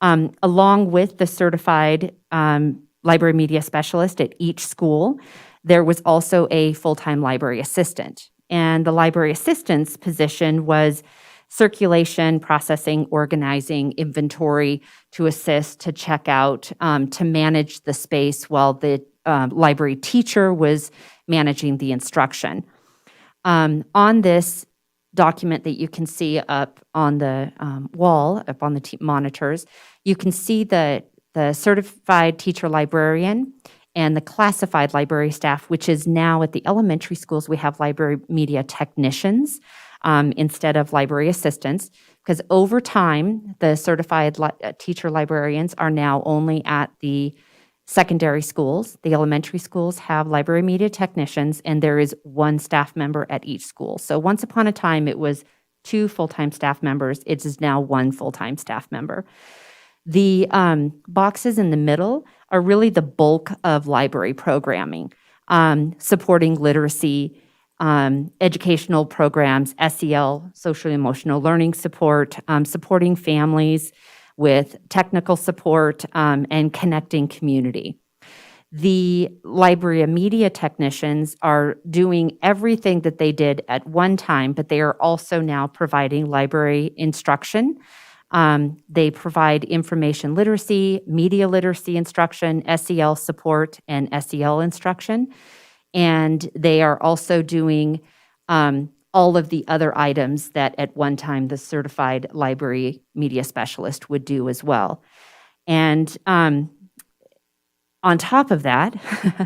Along with the certified library media specialist at each school, there was also a full-time library assistant. And the library assistant's position was circulation, processing, organizing, inventory, to assist, to check out, to manage the space while the library teacher was managing the instruction. On this document that you can see up on the wall, up on the monitors, you can see the certified teacher librarian and the classified library staff, which is now at the elementary schools, we have library media technicians. instead of library assistants, because over time, the certified teacher librarians are now only at the secondary schools. The elementary schools have library media technicians, and there is one staff member at each school. So once upon a time, it was 2 full-time staff members. It is now 1 full-time staff member. The boxes in the middle are really the bulk of library programming, supporting literacy, educational programs, SEL, social emotional learning support, supporting families with technical support, and connecting community. The library media technicians are doing everything that they did at one time, but they are also now providing library instruction. They provide information literacy, media literacy instruction, SEL support, and SEL instruction. And they are also doing all of the other items that at one time the certified library media specialist would do as well. And on top of that,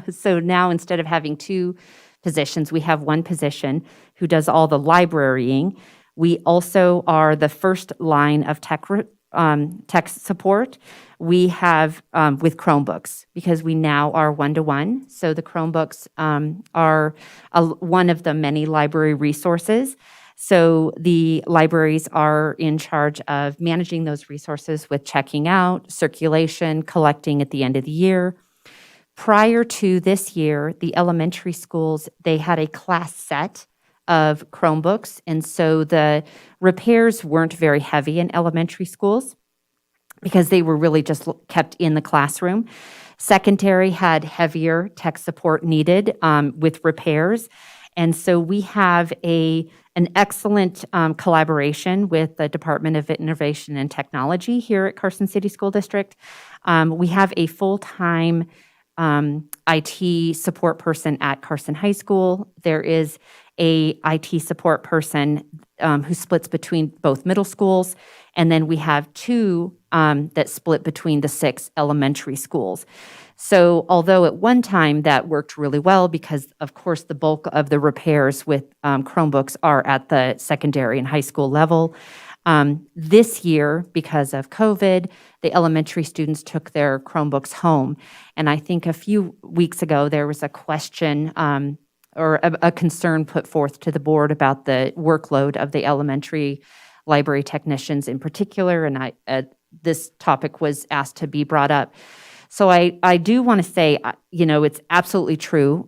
so now instead of having 2 positions, we have 1 position who does all the librarying. We also are the first line of tech support. We have with Chromebooks, because we now are 1-to-1. So the Chromebooks are one of the many library resources. So the libraries are in charge of managing those resources with checking out, circulation, collecting at the end of the year. Prior to this year, the elementary schools, they had a class set of Chromebooks, and so the repairs weren't very heavy in elementary schools because they were really just kept in the classroom. Secondary had heavier tech support needed with repairs, and so we have an excellent collaboration with the Department of Innovation and Technology here at Carson City School District. We have a full-time IT support person at Carson High School. There is a IT support person who splits between both middle schools, and then we have 2 that split between the 6 elementary schools. So although at one time that worked really well, because of course the bulk of the repairs with Chromebooks are at the secondary and high school level, this year, because of COVID, the elementary students took their Chromebooks home. And I think a few weeks ago, there was a question or a concern put forth to the board about the workload of the elementary library technicians in particular, and this topic was asked to be brought up. So I do want to say, it's absolutely true.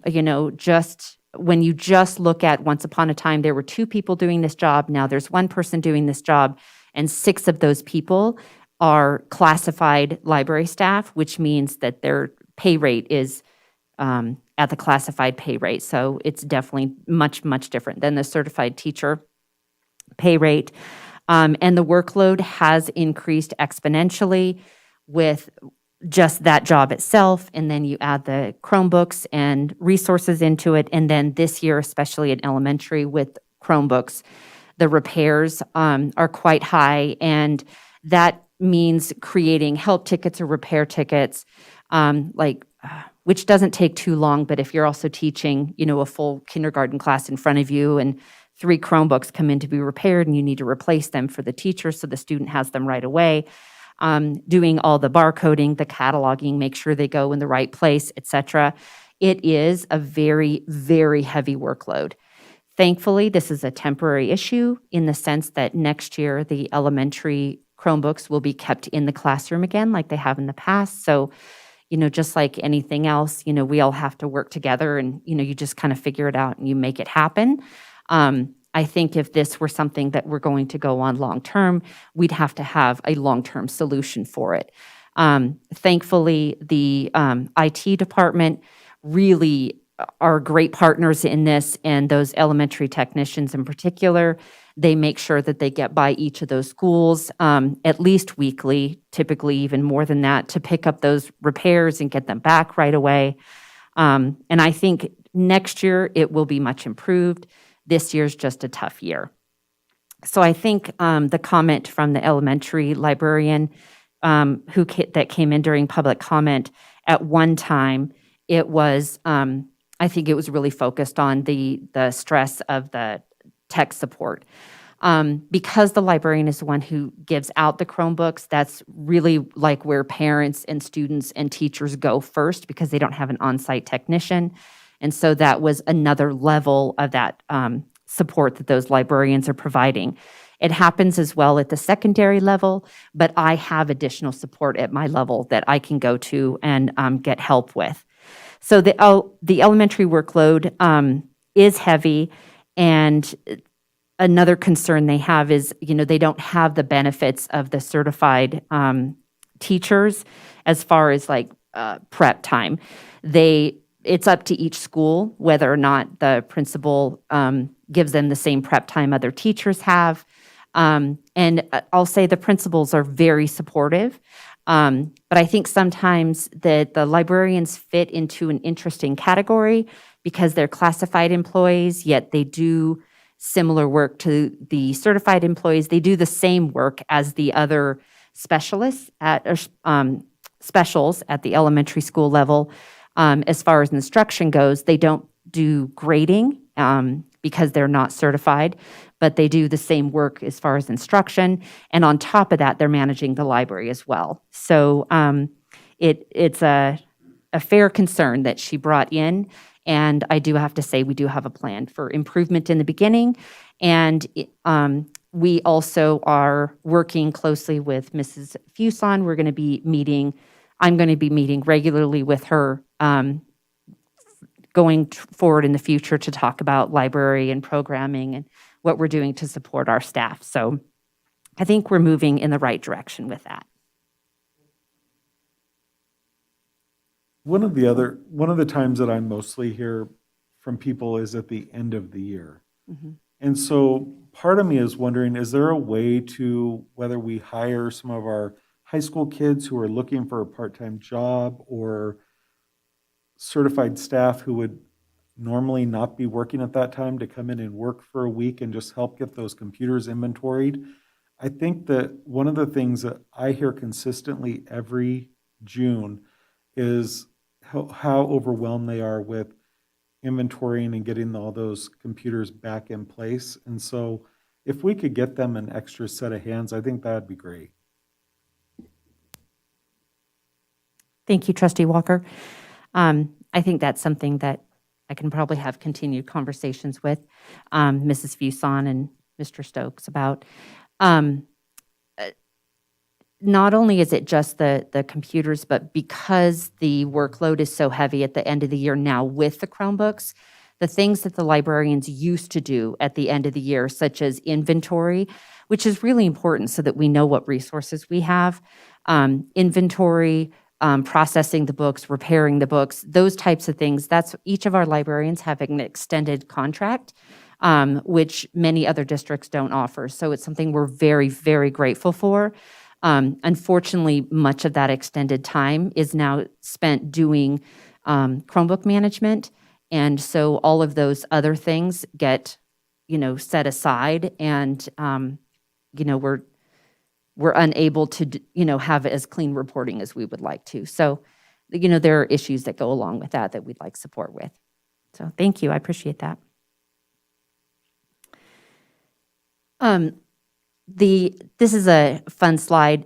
Just when you just look at once upon a time, there were 2 people doing this job. Now there's 1 person doing this job, and 6 of those people are classified library staff, which means that their pay rate is at the classified pay rate. So it's definitely much, much different than the certified teacher pay rate. And the workload has increased exponentially with just that job itself, and then you add the Chromebooks and resources into it, and then this year, especially in elementary with Chromebooks, the repairs are quite high, and that means creating help tickets or repair tickets, which doesn't take too long, but if you're also teaching, a full kindergarten class in front of you, and 3 Chromebooks come in to be repaired, and you need to replace them for the teacher so the student has them right away, doing all the barcoding, the cataloging, make sure they go in the right place, etc. It is a very, very heavy workload. Thankfully, this is a temporary issue in the sense that next year the elementary Chromebooks will be kept in the classroom again like they have in the past. So, just like anything else, we all have to work together, and, you just kind of figure it out and you make it happen. I think if this were something that we're going to go on long-term, we'd have to have a long-term solution for it. Thankfully, the IT department really are great partners in this, and those elementary technicians in particular, they make sure that they get by each of those schools at least weekly, typically even more than that, to pick up those repairs and get them back right away. And I think next year it will be much improved. This year's just a tough year. So I think the comment from the elementary librarian that came in during public comment, at one time, it was, I think it was really focused on the stress of the tech support. Because the librarian is the one who gives out the Chromebooks, that's really like where parents and students and teachers go first because they don't have an on-site technician. And so that was another level of that support that those librarians are providing. It happens as well at the secondary level, but I have additional support at my level that I can go to and get help with. So the elementary workload is heavy, and another concern they have is, they don't have the benefits of the certified teachers as far as like prep time. It's up to each school whether or not the principal gives them the same prep time other teachers have. And I'll say the principals are very supportive. But I think sometimes that the librarians fit into an interesting category because they're classified employees, yet they do similar work to the certified employees. They do the same work as the other specialists specials at the elementary school level. As far as instruction goes, they don't do grading because they're not certified, but they do the same work as far as instruction. And on top of that, they're managing the library as well. So it's a fair concern that she brought in. And I do have to say, we do have a plan for improvement in the beginning. And we also are working closely with Mrs. Fuson. We're going to be meeting, I'm going to be meeting regularly with her going forward in the future to talk about library and programming and what we're doing to support our staff. So I think we're moving in the right direction with that. One of the times that I mostly hear from people is at the end of the year. Mhm. And so part of me is wondering, is there a way to, whether we hire some of our high school kids who are looking for a part-time job or certified staff who would normally not be working at that time to come in and work for a week and just help get those computers inventoried? I think that one of the things that I hear consistently every June is how overwhelmed they are with inventorying and getting all those computers back in place. And so if we could get them an extra set of hands, I think that'd be great. Thank you, Trustee Walker. I think that's something that I can probably have continued conversations with Mrs. Fuson and Mr. Stokes about. Not only is it just the computers, but because the workload is so heavy at the end of the year now with the Chromebooks, the things that the librarians used to do at the end of the year, such as inventory, which is really important so that we know what resources we have, inventory, processing the books, repairing the books, those types of things. That's each of our librarians have an extended contract, which many other districts don't offer. So it's something we're very, very grateful for. Unfortunately, much of that extended time is now spent doing Chromebook management. And so all of those other things get, set aside, and, we're unable to, have as clean reporting as we would like to. So, there are issues that go along with that we'd like support with. So thank you. I appreciate that. This is a fun slide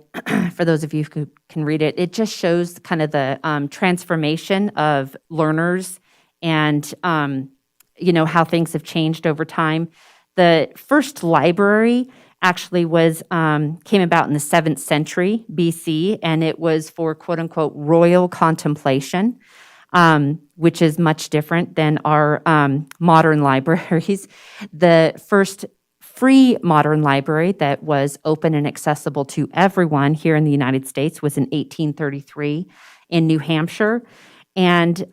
for those of you who can read it. It just shows kind of the transformation of learners and, how things have changed over time. The first library actually came about in the 7th century BC, and it was for quote unquote royal contemplation, which is much different than our modern libraries. The first free modern library that was open and accessible to everyone here in the United States was in 1833 in New Hampshire. And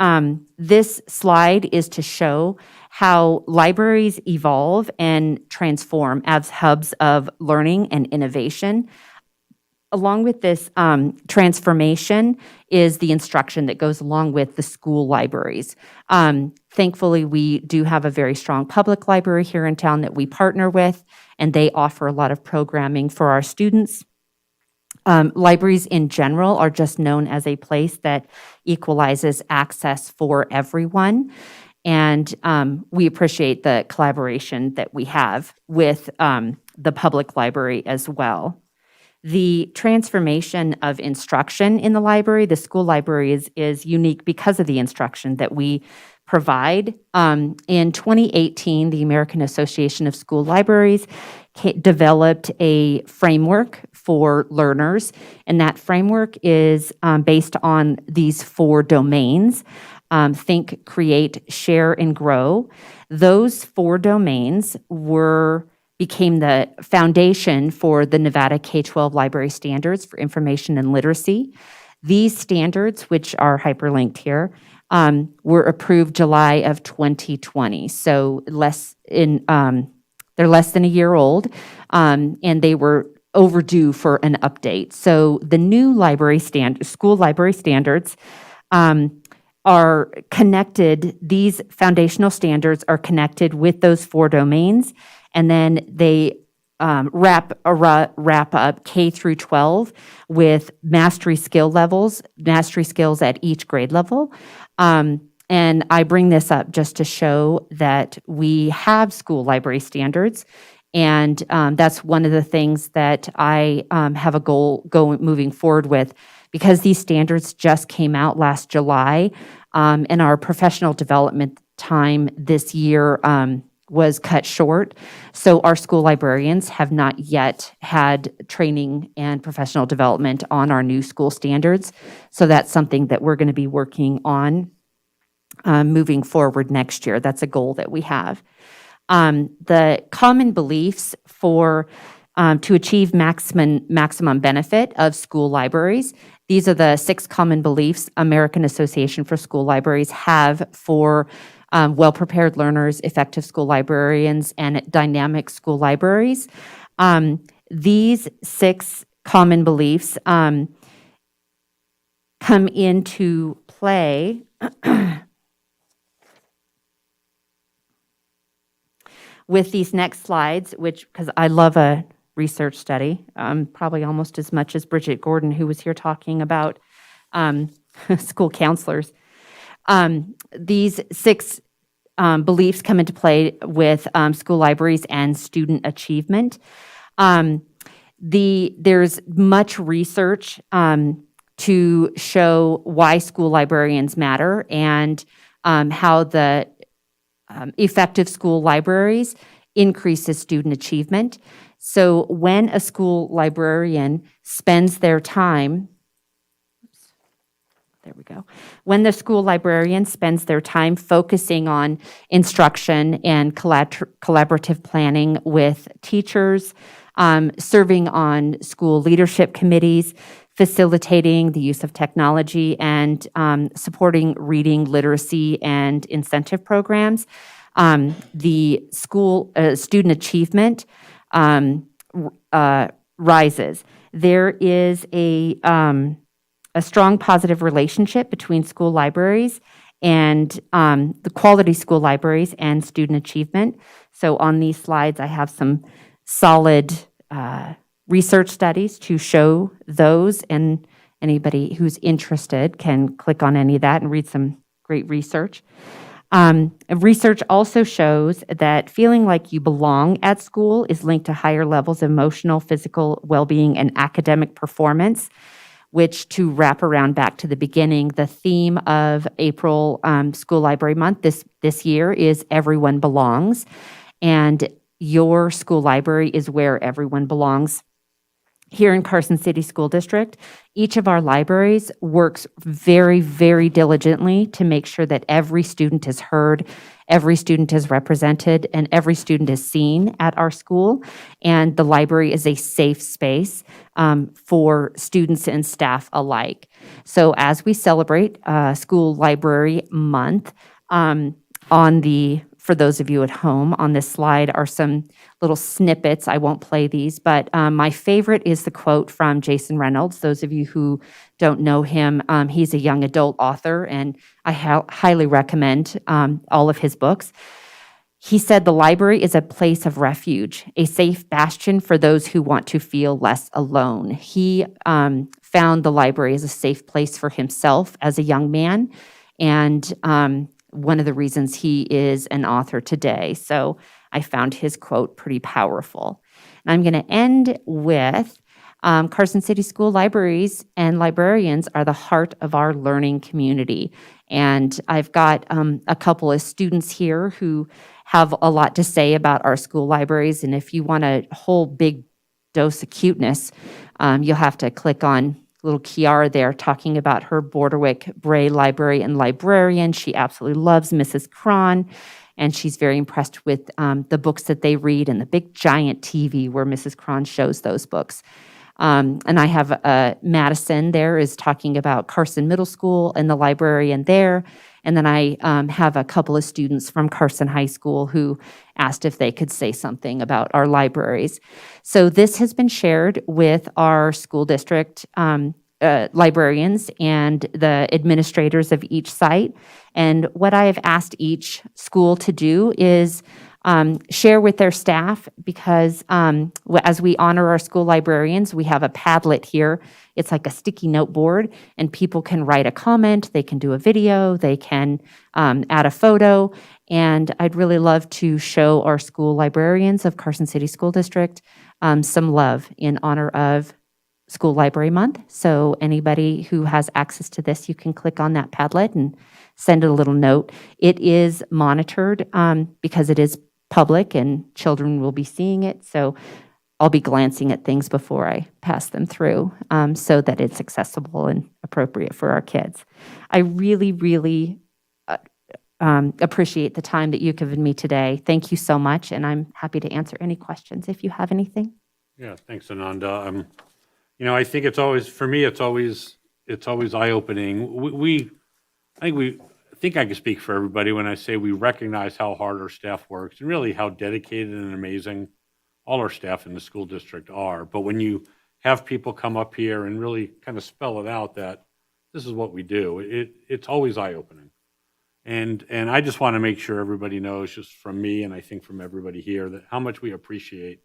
this slide is to show how libraries evolve and transform as hubs of learning and innovation. Along with this transformation is the instruction that goes along with the school libraries. Thankfully, we do have a very strong public library here in town that we partner with, and they offer a lot of programming for our students. Libraries in general are just known as a place that equalizes access for everyone. And we appreciate the collaboration that we have with the public library as well. The transformation of instruction in the library, the school library is unique because of the instruction that we provide. In 2018, the American Association of School Libraries developed a framework for learners, and that framework is based on these 4 domains: think, create, share, and grow. Those 4 domains became the foundation for the Nevada K-12 Library Standards for Information and Literacy. These standards, which are hyperlinked here, were approved July of 2020. So they're less than a year old, and they were overdue for an update. So the new school library standards are connected. These foundational standards are connected with those 4 domains, and then they wrap up K through 12 with mastery skills at each grade level. And I bring this up just to show that we have school library standards, and that's one of the things that I have a goal moving forward with, because these standards just came out last July, and our professional development time this year was cut short. So our school librarians have not yet had training and professional development on our new school standards. So that's something that we're going to be working on moving forward next year. That's a goal that we have. The common beliefs for to achieve maximum benefit of school libraries. These are the 6 common beliefs American Association for School Libraries have for well-prepared learners, effective school librarians, and dynamic school libraries. These 6 common beliefs come into play with these next slides, because I love a research study, probably almost as much as Bridget Gordon, who was here talking about school counselors. These 6 beliefs come into play with school libraries and student achievement. There's much research to show why school librarians matter and how the effective school libraries increases student achievement. So when a school librarian spends their time, when the school librarian spends their time focusing on instruction and collaborative planning with teachers, serving on school leadership committees, facilitating the use of technology, and supporting reading, literacy, and incentive programs, the school student achievement rises. There is a strong positive relationship between school libraries and the quality school libraries and student achievement. So on these slides, I have some solid research studies to show those, and anybody who's interested can click on any of that and read some great research. Research also shows that feeling like you belong at school is linked to higher levels of emotional, physical well-being, and academic performance, which, to wrap around back to the beginning, the theme of April School Library Month this year is Everyone Belongs, and your school library is where everyone belongs. Here in Carson City School District, each of our libraries works very, very diligently to make sure that every student is heard, every student is represented, and every student is seen at our school. And the library is a safe space for students and staff alike. So as we celebrate School Library Month, for those of you at home, on this slide are some little snippets. I won't play these, but my favorite is the quote from Jason Reynolds. Those of you who don't know him, he's a young adult author, and I highly recommend all of his books. He said, "The library is a place of refuge, a safe bastion for those who want to feel less alone." He found the library as a safe place for himself as a young man, and one of the reasons he is an author today. So I found his quote pretty powerful. And I'm going to end with Carson City School libraries and librarians are the heart of our learning community. And I've got a couple of students here who have a lot to say about our school libraries. And if you want a whole big dose of cuteness, you'll have to click on little Kiara there talking about her Borderwick Bray Library and librarian. She absolutely loves Mrs. Cron, and she's very impressed with the books that they read and the big giant TV where Mrs. Cron shows those books. And I have Madison there is talking about Carson Middle School and the librarian there. And then I have a couple of students from Carson High School who asked if they could say something about our libraries. So this has been shared with our school district librarians and the administrators of each site. And what I have asked each school to do is share with their staff, because as we honor our school librarians, we have a Padlet here. It's like a sticky note board, and people can write a comment, they can do a video, they can add a photo, and I'd really love to show our school librarians of Carson City School District some love in honor of School Library Month. So anybody who has access to this, you can click on that Padlet and send a little note. It is monitored because it is public and children will be seeing it. So I'll be glancing at things before I pass them through so that it's accessible and appropriate for our kids. I really, really appreciate the time that you've given me today. Thank you so much. And I'm happy to answer any questions if you have anything. Yeah, thanks, Ananda. You know, I think it's always, for me, it's always eye-opening. I think I can speak for everybody when I say we recognize how hard our staff works and really how dedicated and amazing all our staff in the school district are. But when you have people come up here and really kind of spell it out that this is what we do, it's always eye-opening. And I just want to make sure everybody knows, just from me and I think from everybody here, that how much we appreciate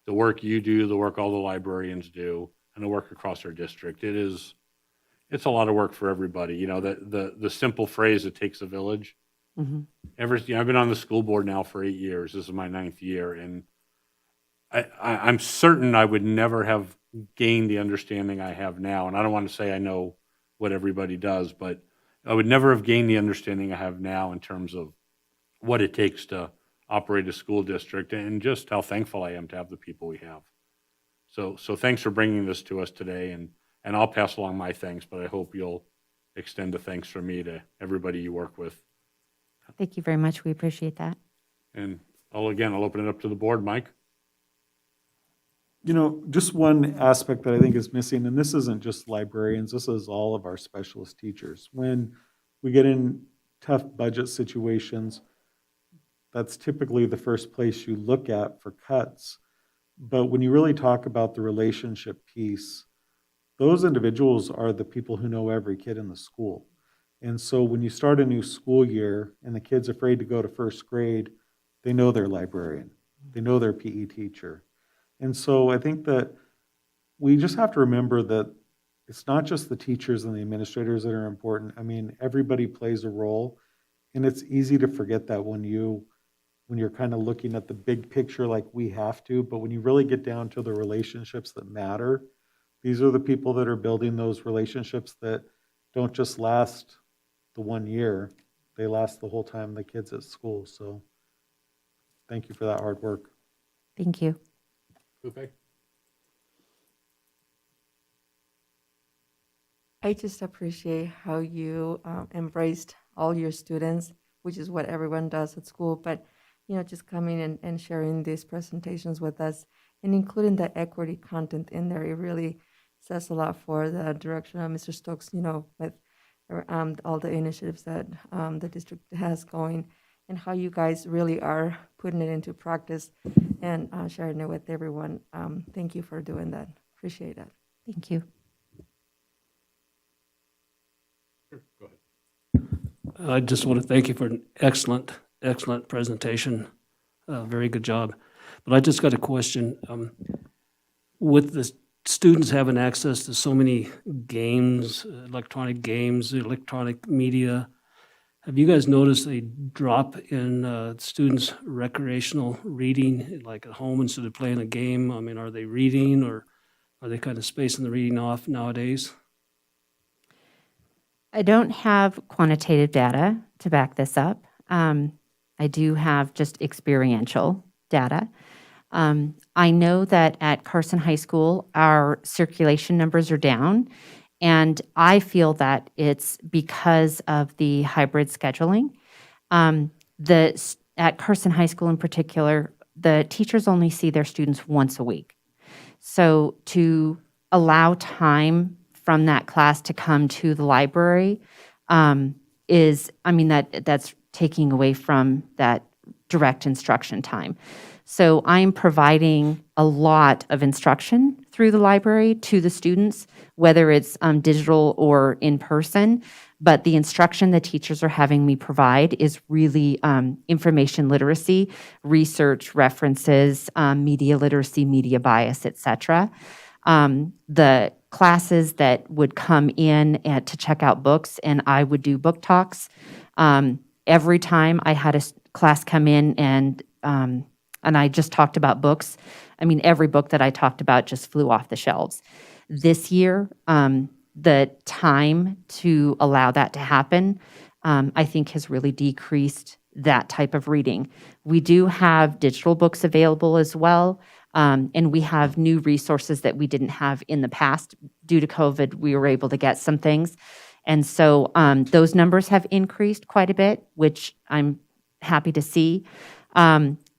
the work you do, the work all the librarians do, and the work across our district. It's a lot of work for everybody. You know, the simple phrase, it takes a village. Mm-hmm. I've been on the school board now for 8 years. This is my 9th year. And I'm certain I would never have gained the understanding I have now. And I don't want to say I know what everybody does, but I would never have gained the understanding I have now in terms of what it takes to operate a school district and just how thankful I am to have the people we have. So thanks for bringing this to us today. And I'll pass along my thanks, but I hope you'll extend a thanks from me to everybody you work with. Thank you very much. We appreciate that. And I'll open it up to the board. Mike? You know, just one aspect that I think is missing, and this isn't just librarians, this is all of our specialist teachers. When we get in tough budget situations, that's typically the first place you look at for cuts. But when you really talk about the relationship piece, those individuals are the people who know every kid in the school. And so when you start a new school year and the kid's afraid to go to first grade, they know their librarian, they know their PE teacher. And so I think that we just have to remember that it's not just the teachers and the administrators that are important. I mean, everybody plays a role, and it's easy to forget that when you're kind of looking at the big picture like we have to, but when you really get down to the relationships that matter, these are the people that are building those relationships that don't just last the 1 year, they last the whole time the kid's at school. So thank you for that hard work. Thank you. Okay. I just appreciate how you embraced all your students, which is what everyone does at school. But, you know, just coming and sharing these presentations with us and including the equity content in there, it really says a lot for the direction of Mr. Stokes, you know, with all the initiatives that the district has going and how you guys really are putting it into practice and sharing it with everyone. Thank you for doing that. Appreciate it. Thank you. Go ahead. I just want to thank you for an excellent presentation. Very good job. But I just got a question. With the students having access to so many games, electronic media, Have you guys noticed a drop in students' recreational reading, like at home instead of playing a game? I mean, are they reading or are they kind of spacing the reading off nowadays? I don't have quantitative data to back this up. I do have just experiential data. I know that at Carson High School, our circulation numbers are down, and I feel that it's because of the hybrid scheduling. At Carson High School in particular, the teachers only see their students once a week. So to allow time from that class to come to the library that's taking away from that direct instruction time. So I'm providing a lot of instruction through the library to the students, whether it's digital or in person. But the instruction the teachers are having me provide is really information literacy, research references, media literacy, media bias, et cetera. The classes that would come in to check out books, and I would do book talks. Every time I had a class come in and I just talked about books, I mean, every book that I talked about just flew off the shelves. This year, the time to allow that to happen, I think has really decreased that type of reading. We do have digital books available as well, and we have new resources that we didn't have in the past. Due to COVID, we were able to get some things. And so those numbers have increased quite a bit, which I'm happy to see.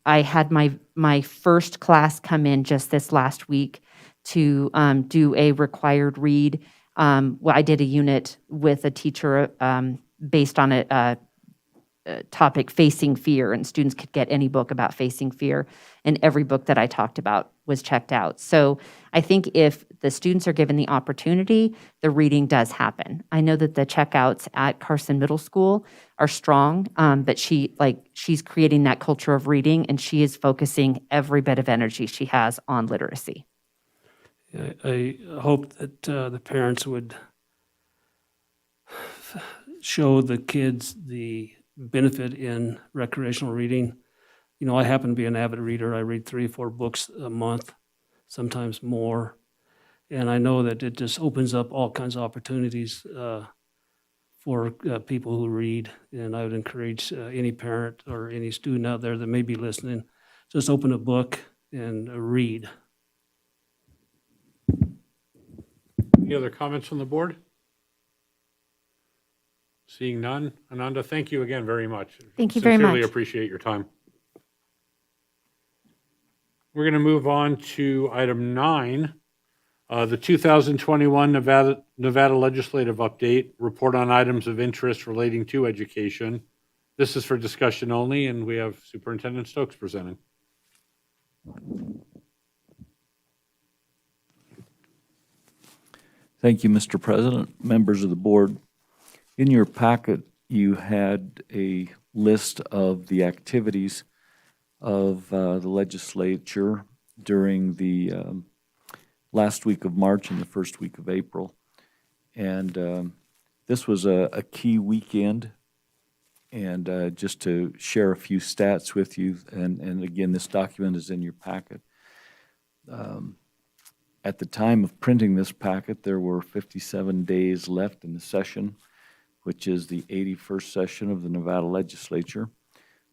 I had my first class come in just this last week to do a required read. I did a unit with a teacher based on a topic, facing fear, and students could get any book about facing fear, and every book that I talked about was checked out. So I think if the students are given the opportunity, the reading does happen. I know that the checkouts at Carson Middle School are strong, but she's creating that culture of reading, and she is focusing every bit of energy she has on literacy. I hope that the parents would show the kids the benefit in recreational reading. You know, I happen to be an avid reader. I read 3 or 4 books a month, sometimes more. And I know that it just opens up all kinds of opportunities for people who read. And I would encourage any parent or any student out there that may be listening, just open a book and read. Any other comments from the board? Seeing none. Ananda, thank you again very much. Thank you very Sincerely much. appreciate your time. We're going to move on to item 9, the 2021 Nevada Legislative Update, report on items of interest relating to education. This is for discussion only, and we have Superintendent Stokes presenting. Thank you, Mr. President, members of the board. In your packet, you had a list of the activities of the legislature during the last week of March and the first week of April. And this was a key weekend. And just to share a few stats with you, and again, this document is in your packet. At the time of printing this packet, there were 57 days left in the session, which is the 81st session of the Nevada legislature.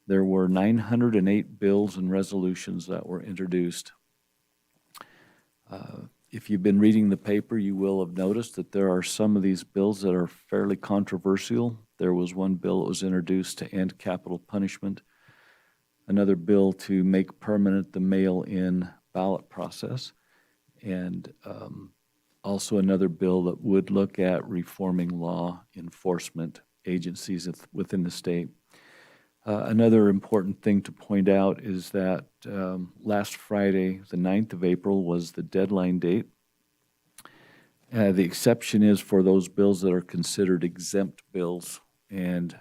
There were 908 bills and resolutions that were introduced. If you've been reading the paper, you will have noticed that there are some of these bills that are fairly controversial. There was one bill that was introduced to end capital punishment, another bill to make permanent the mail-in ballot process, and also another bill that would look at reforming law enforcement agencies within the state. Another important thing to point out is that last Friday, the 9th of April, was the deadline date. The exception is for those bills that are considered exempt bills, and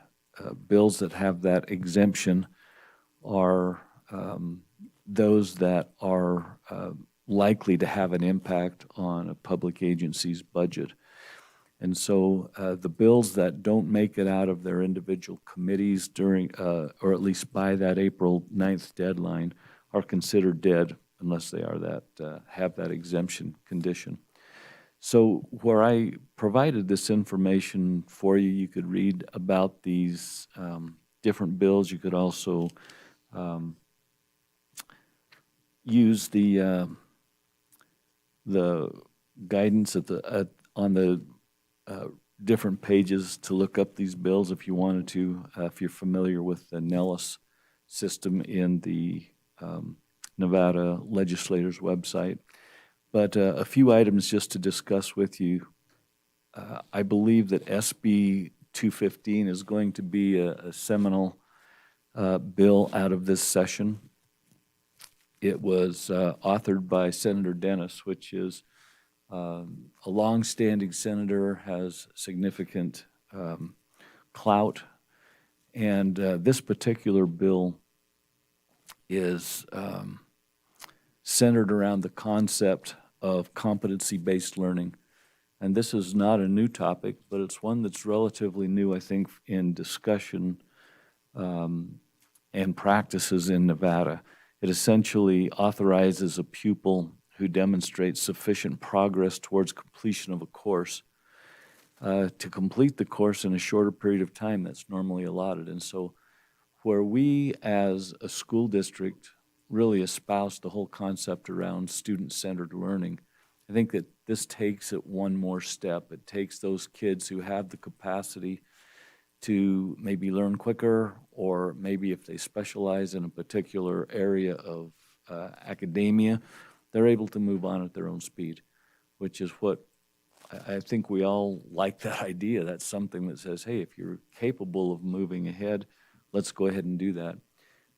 bills that have that exemption are those that are likely to have an impact on a public agency's budget. And so the bills that don't make it out of their individual committees during, or at least by that April 9th deadline, are considered dead unless they are that, have that exemption condition. So where I provided this information for you, you could read about these different bills. You could also use the guidance on the different pages to look up these bills if you wanted to, if you're familiar with the Nellis system in the Nevada legislators website. But a few items just to discuss with you. I believe that SB 215 is going to be a seminal bill out of this session. It was authored by Senator Dennis, which is a longstanding senator, has significant clout, and this particular bill is centered around the concept of competency-based learning. And this is not a new topic, but it's one that's relatively new, I think, in discussion and practices in Nevada. It essentially authorizes a pupil who demonstrates sufficient progress towards completion of a course to complete the course in a shorter period of time that's normally allotted. And so where we as a school district really espouse the whole concept around student-centered learning, I think that this takes it one more step. It takes those kids who have the capacity to maybe learn quicker, or maybe if they specialize in a particular area of academia, they're able to move on at their own speed, which is what I think we all like that idea. That's something that says, hey, if you're capable of moving ahead, let's go ahead and do that.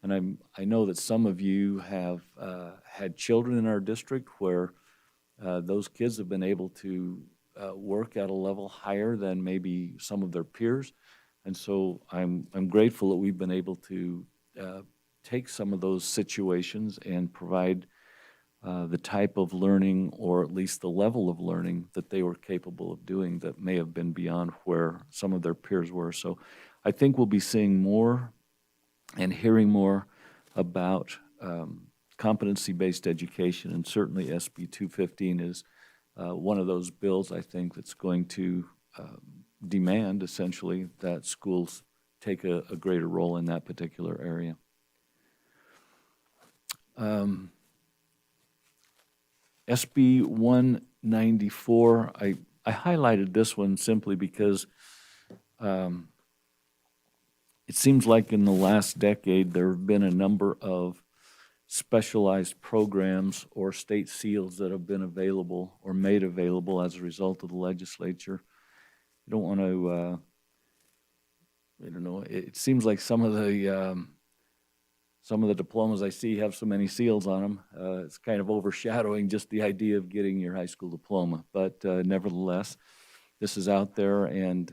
And I know that some of you have had children in our district where those kids have been able to work at a level higher than maybe some of their peers. And so I'm grateful that we've been able to take some of those situations and provide the type of learning, or at least the level of learning that they were capable of doing that may have been beyond where some of their peers were. So I think we'll be seeing more and hearing more about competency-based education, and certainly SB 215 is one of those bills, I think, that's going to demand, essentially, that schools take a greater role in that particular area. SB 194, I highlighted this one simply because it seems like in the last decade there have been a number of specialized programs or state seals that have been available or made available as a result of the legislature. You don't want to, I don't know, it seems like some of the diplomas I see have so many seals on them. It's kind of overshadowing just the idea of getting your high school diploma. But nevertheless, this is out there and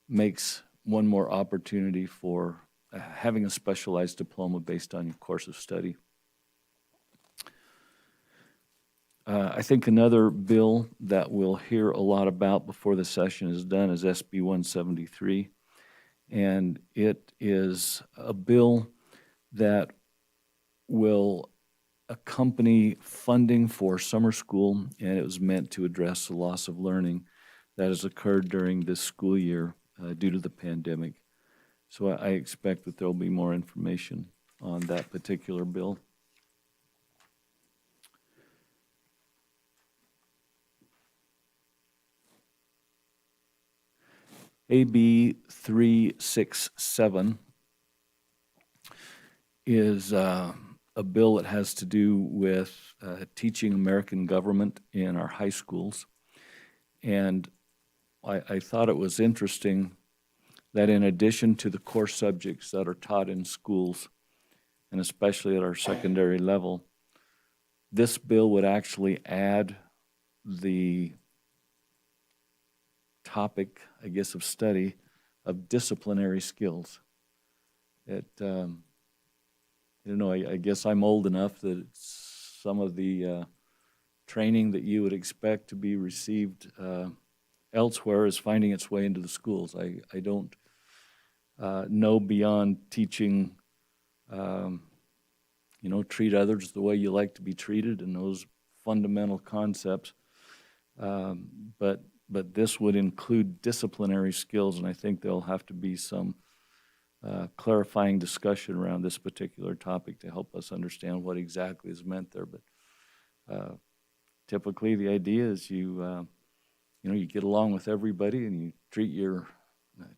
makes one more opportunity for having a specialized diploma based on your course of study. I think another bill that we'll hear a lot about before the session is done is SB 173. And it is a bill that will accompany funding for summer school, and it was meant to address the loss of learning that has occurred during this school year due to the pandemic. So I expect that there will be more information on that particular bill. AB 367 is a bill that has to do with teaching American government in our high schools. And I thought it was interesting that in addition to the core subjects that are taught in schools, and especially at our secondary level, this bill would actually add the topic, I guess, of study of disciplinary skills. I don't know, I guess I'm old enough that some of the training that you would expect to be received elsewhere is finding its way into the schools. I don't know beyond teaching, treat others the way you like to be treated and those fundamental concepts. But this would include disciplinary skills, and I think there'll have to be some clarifying discussion around this particular topic to help us understand what exactly is meant there. But typically, the idea is you get along with everybody and you treat your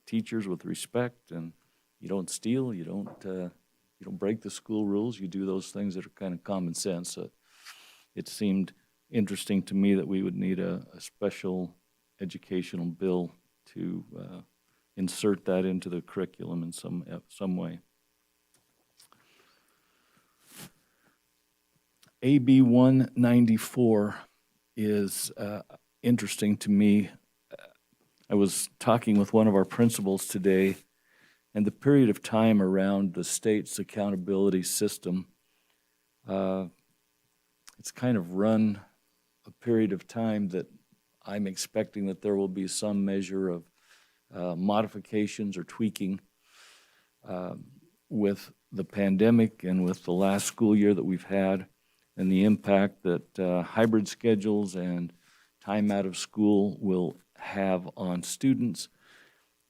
teachers with respect, and you don't steal, you don't break the school rules. You do those things that are kind of common sense. So it seemed interesting to me that we would need a special educational bill to insert that into the curriculum in some way. AB 194 is interesting to me. I was talking with one of our principals today, and the period of time around the state's accountability system, it's kind of run a period of time that I'm expecting that there will be some measure of modifications or tweaking with the pandemic and with the last school year that we've had, and the impact that hybrid schedules and time out of school will have on students.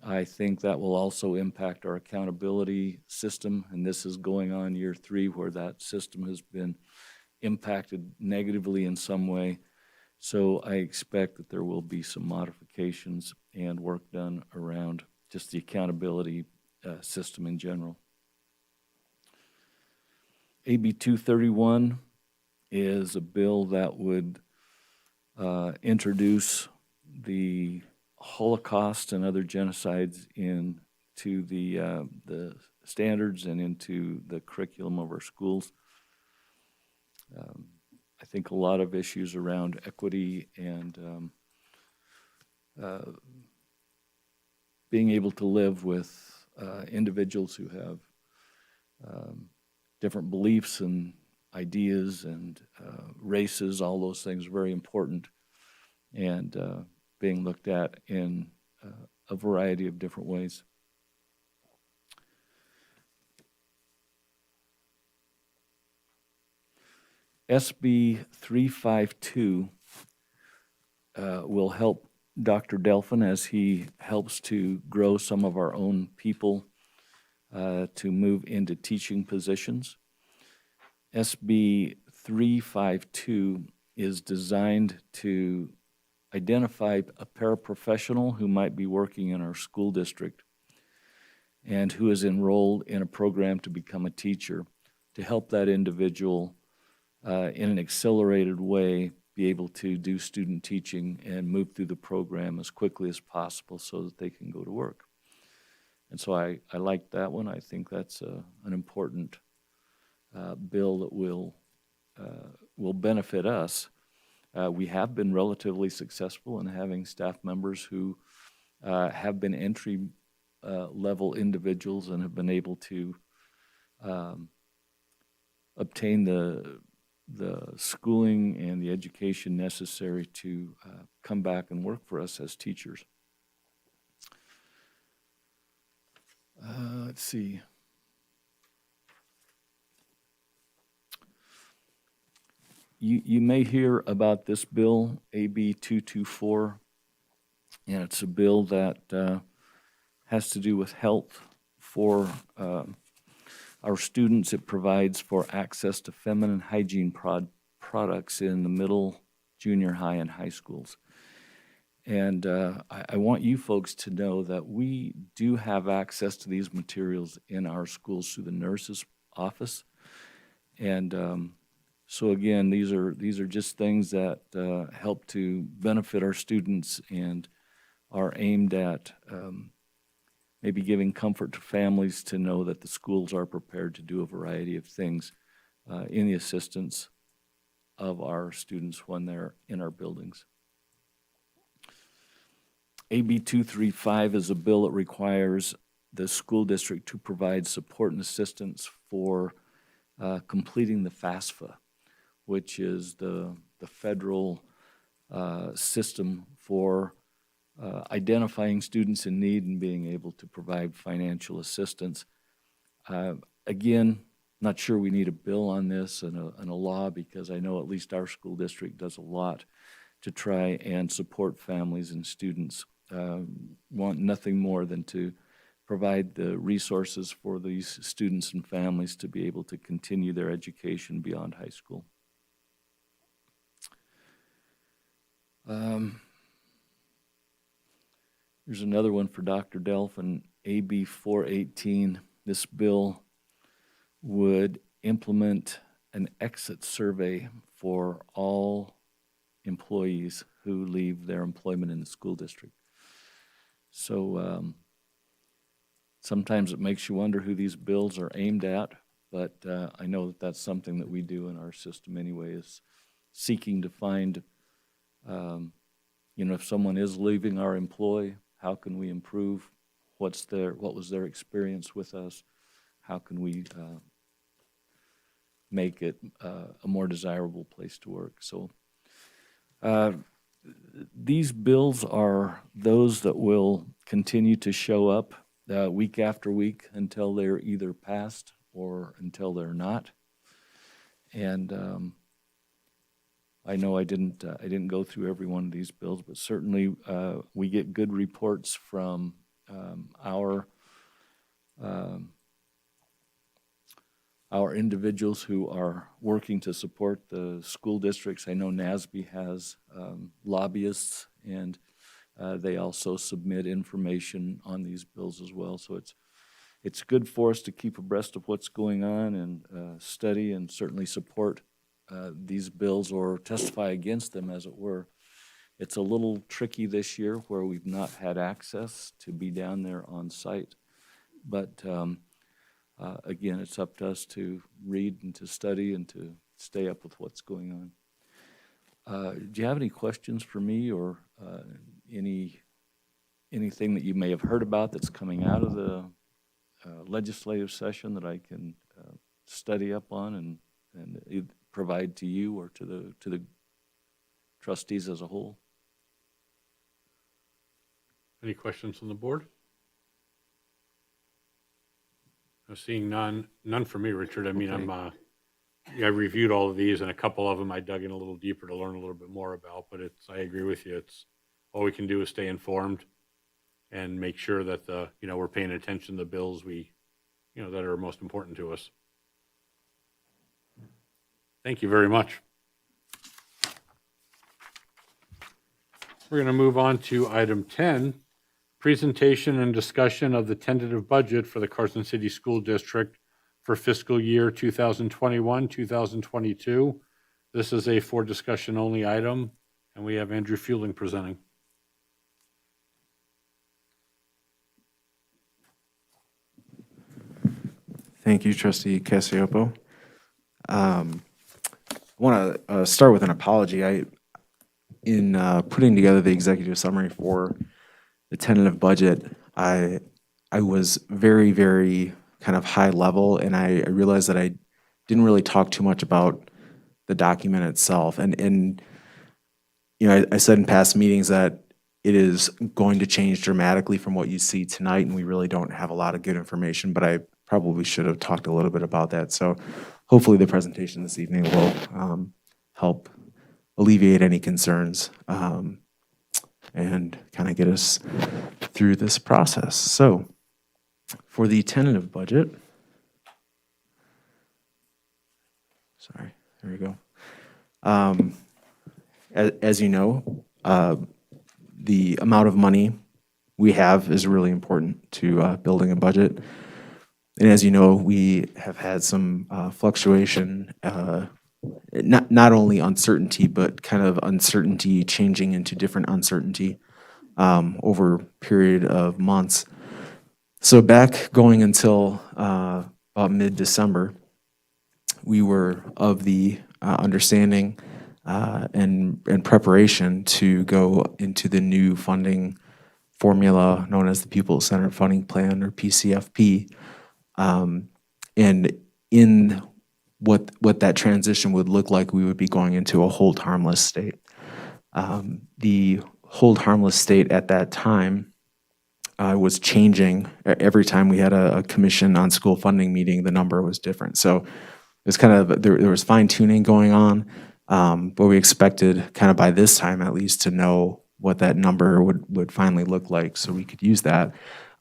I think that will also impact our accountability system, and this is going on year 3 where that system has been impacted negatively in some way. So I expect that there will be some modifications and work done around just the accountability system in general. AB 231 is a bill that would introduce the Holocaust and other genocides into the standards and into the curriculum of our schools. I think a lot of issues around equity and being able to live with individuals who have different beliefs and ideas and races, all those things are very important, and being looked at in a variety of different ways. SB 352 will help Dr. Delphin as he helps to grow some of our own people to move into teaching positions. SB 352 is designed to identify a paraprofessional who might be working in our school district and who is enrolled in a program to become a teacher, to help that individual in an accelerated way be able to do student teaching and move through the program as quickly as possible so that they can go to work. And so I like that one. I think that's an important bill that will benefit us. We have been relatively successful in having staff members who have been entry level individuals and have been able to obtain the schooling and the education necessary to come back and work for us as teachers. Let's see. You may hear about this bill, AB 224, and it's a bill that has to do with health for our students. It provides for access to feminine hygiene products in the middle, junior high, and high schools. And I want you folks to know that we do have access to these materials in our schools through the nurse's office. And so again, these are just things that help to benefit our students and are aimed at maybe giving comfort to families to know that the schools are prepared to do a variety of things in the assistance of our students when they're in our buildings. AB 235 is a bill that requires the school district to provide support and assistance for completing the FAFSA, which is the federal system for identifying students in need and being able to provide financial assistance. Again, not sure we need a bill on this and a law, because I know at least our school district does a lot to try and support families and students. Want nothing more than to provide the resources for these students and families to be able to continue their education beyond high school. Here's another one for Dr. Delphin, AB 418. This bill would implement an exit survey for all employees who leave their employment in the school district. So sometimes it makes you wonder who these bills are aimed at, but I know that that's something that we do in our system anyway, is seeking to find, if someone is leaving our employ, how can we improve? What was their experience with us? How can we make it a more desirable place to work? So these bills are those that will continue to show up week after week until they're either passed or until they're not. And I know I didn't go through every one of these bills, but certainly we get good reports from our individuals who are working to support the school districts. I know NASB has lobbyists, and they also submit information on these bills as well. So it's good for us to keep abreast of what's going on and study and certainly support these bills or testify against them, as it were. It's a little tricky this year where we've not had access to be down there on site, but again, it's up to us to read and to study and to stay up with what's going on. Do you have any questions for me, or anything that you may have heard about that's coming out of the legislative session that I can study up on and provide to you or to the trustees as a whole? Any questions from the board? Seeing none for me, Richard. I mean, Okay. I reviewed all of these, and a couple of them I dug in a little deeper to learn a little bit more about, but I agree with you. It's all we can do is stay informed and make sure that we're paying attention to the bills that are most important to us. Thank you very much. We're going to move on to item 10, presentation and discussion of the tentative budget for the Carson City School District for fiscal year 2021-2022. This is a for discussion only item, and we have Andrew Fueling presenting. Thank you, Trustee Cassioppo. I want to start with an apology. In putting together the executive summary for the tentative budget, I was very, very kind of high level, and I realized that I didn't really talk too much about the document itself. And I said in past meetings that it is going to change dramatically from what you see tonight, and we really don't have a lot of good information, but I probably should have talked a little bit about that. So hopefully the presentation this evening will help alleviate any concerns and kind of get us through this process. So for the tentative budget, sorry, there we go. As you know, the amount of money we have is really important to building a budget. And as you know, we have had some fluctuation, not only uncertainty, but kind of uncertainty changing into different uncertainty over a period of months. So back going until about mid-December, we were of the understanding and preparation to go into the new funding formula known as the Pupil-Centered Funding Plan, or PCFP. And in what that transition would look like, we would be going into a hold harmless state. The hold harmless state at that time was changing. Every time we had a commission on school funding meeting, the number was different. So it was kind of, there was fine tuning going on, but we expected kind of by this time at least to know what that number would finally look like so we could use that.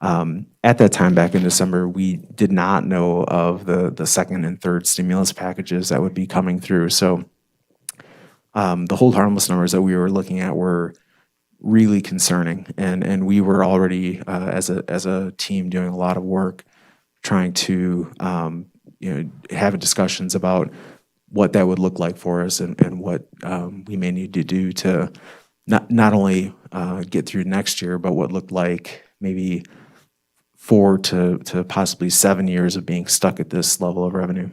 At that time, back in December, we did not know of the second and third stimulus packages that would be coming through. So the hold harmless numbers that we were looking at were really concerning, and we were already as a team doing a lot of work trying to have discussions about what that would look like for us and what we may need to do to not only get through next year, but what looked like maybe 4 to possibly 7 years of being stuck at this level of revenue.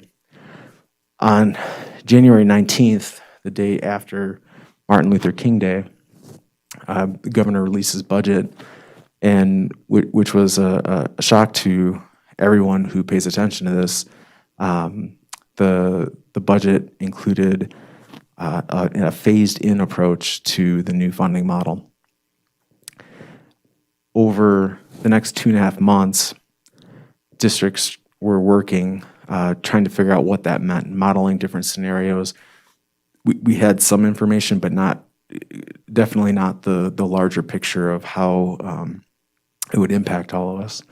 On January 19th, the day after Martin Luther King Day, the governor released his budget, and which was a shock to everyone who pays attention to this. The budget included a phased-in approach to the new funding model. Over the next 2.5 months, districts were working, trying to figure out what that meant, modeling different scenarios. We had some information, but definitely not the larger picture of how it would impact all of us.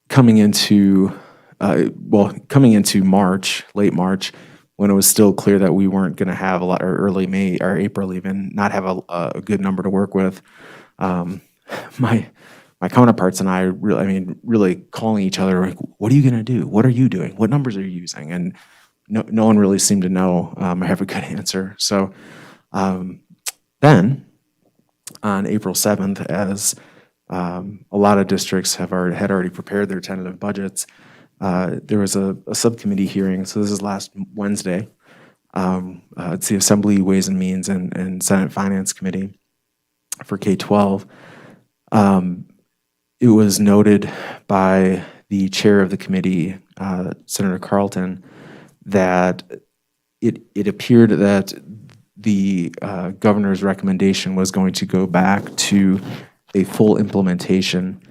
Coming into March, late March, when it was still clear that we weren't going to have a lot, or early May or April even, not have a good number to work with, my counterparts and I really calling each other, like, what are you going to do? What are you doing? What numbers are you using? And no one really seemed to know. I have a good answer. So then, on April 7th, as a lot of districts had already prepared their tentative budgets, there was a subcommittee hearing. So this is last Wednesday. It's the Assembly Ways and Means and Senate Finance Committee for K-12. It was noted by the chair of the committee, Senator Carlton, that it appeared that the governor's recommendation was going to go back to a full implementation,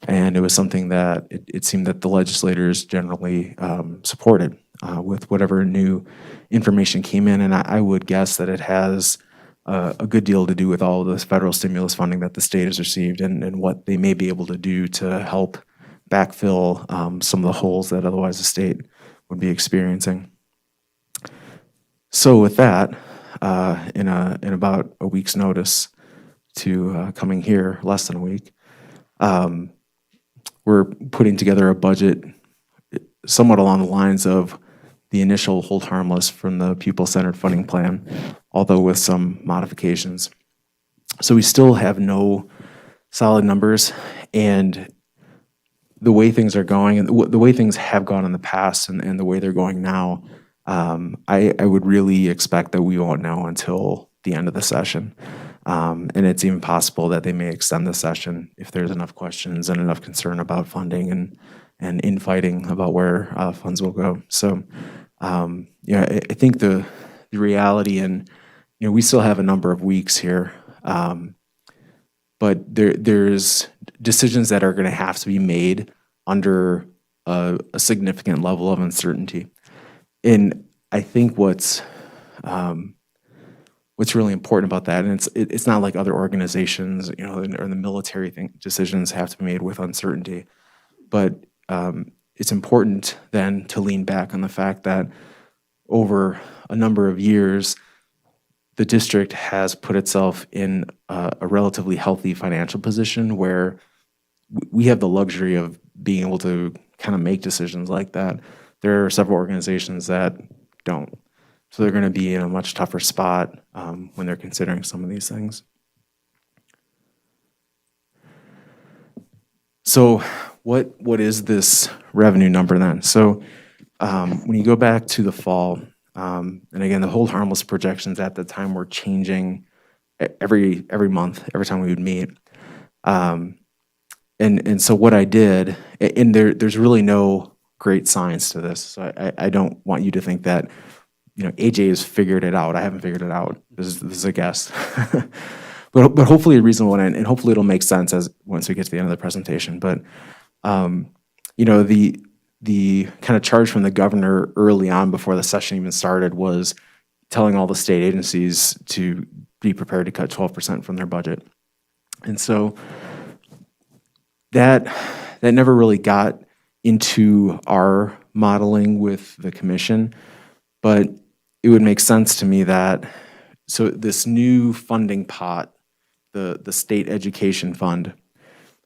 and it was something that it seemed that the legislators generally supported with whatever new information came in. And I would guess that it has a good deal to do with all of this federal stimulus funding that the state has received and what they may be able to do to help backfill some of the holes that otherwise the state would be experiencing. So with that, in about a week's notice to coming here, less than a week, we're putting together a budget somewhat along the lines of the initial hold harmless from the pupil-centered funding plan, although with some modifications. So we still have no solid numbers, and the way things are going, and the way things have gone in the past and the way they're going now, I would really expect that we won't know until the end of the session. And it's even possible that they may extend the session if there's enough questions and enough concern about funding and infighting about where funds will go. So, I think the reality, and we still have a number of weeks here, but there's decisions that are going to have to be made under a significant level of uncertainty. And I think what's really important about that, and it's not like other organizations, or the military decisions have to be made with uncertainty, but it's important then to lean back on the fact that over a number of years, the district has put itself in a relatively healthy financial position where we have the luxury of being able to kind of make decisions like that. There are several organizations that don't. So they're going to be in a much tougher spot when they're considering some of these things. So what is this revenue number then? So when you go back to the fall, and again, the hold harmless projections at the time were changing every month, every time we would meet. And so what I did, and there's really no great science to this. So I don't want you to think that AJ has figured it out. I haven't figured it out. This is a guess. But hopefully a reasonable one, and hopefully it'll make sense once we get to the end of the presentation. But the kind of charge from the governor early on before the session even started was telling all the state agencies to be prepared to cut 12% from their budget. And so that never really got into our modeling with the commission, but it would make sense to me that, so this new funding pot, the state education fund,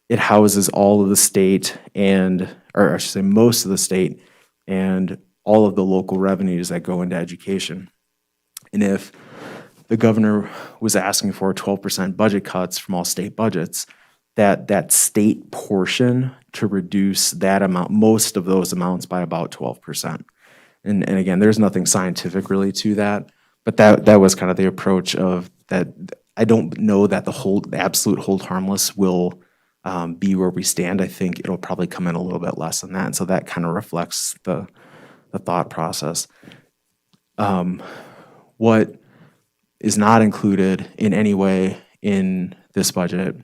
it houses all of the state or I should say most of the state and all of the local revenues that go into education. And if the governor was asking for 12% budget cuts from all state budgets, that state portion to reduce that amount, most of those amounts, by about 12%. And again, there's nothing scientific really to that, but that was kind of the approach of that. I don't know that the absolute hold harmless will be where we stand. I think it'll probably come in a little bit less than that. And so that kind of reflects the thought process. What is not included in any way in this budget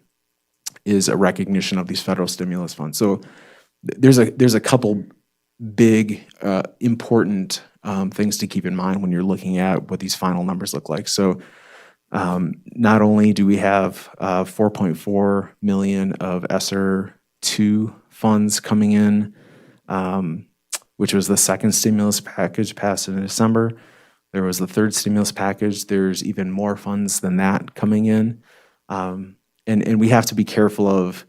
is a recognition of these federal stimulus funds. So there's a couple big important things to keep in mind when you're looking at what these final numbers look like. So not only do we have 4.4 million of ESSER 2 funds coming in, which was the second stimulus package passed in December. There was the third stimulus package. There's even more funds than that coming in. And we have to be careful of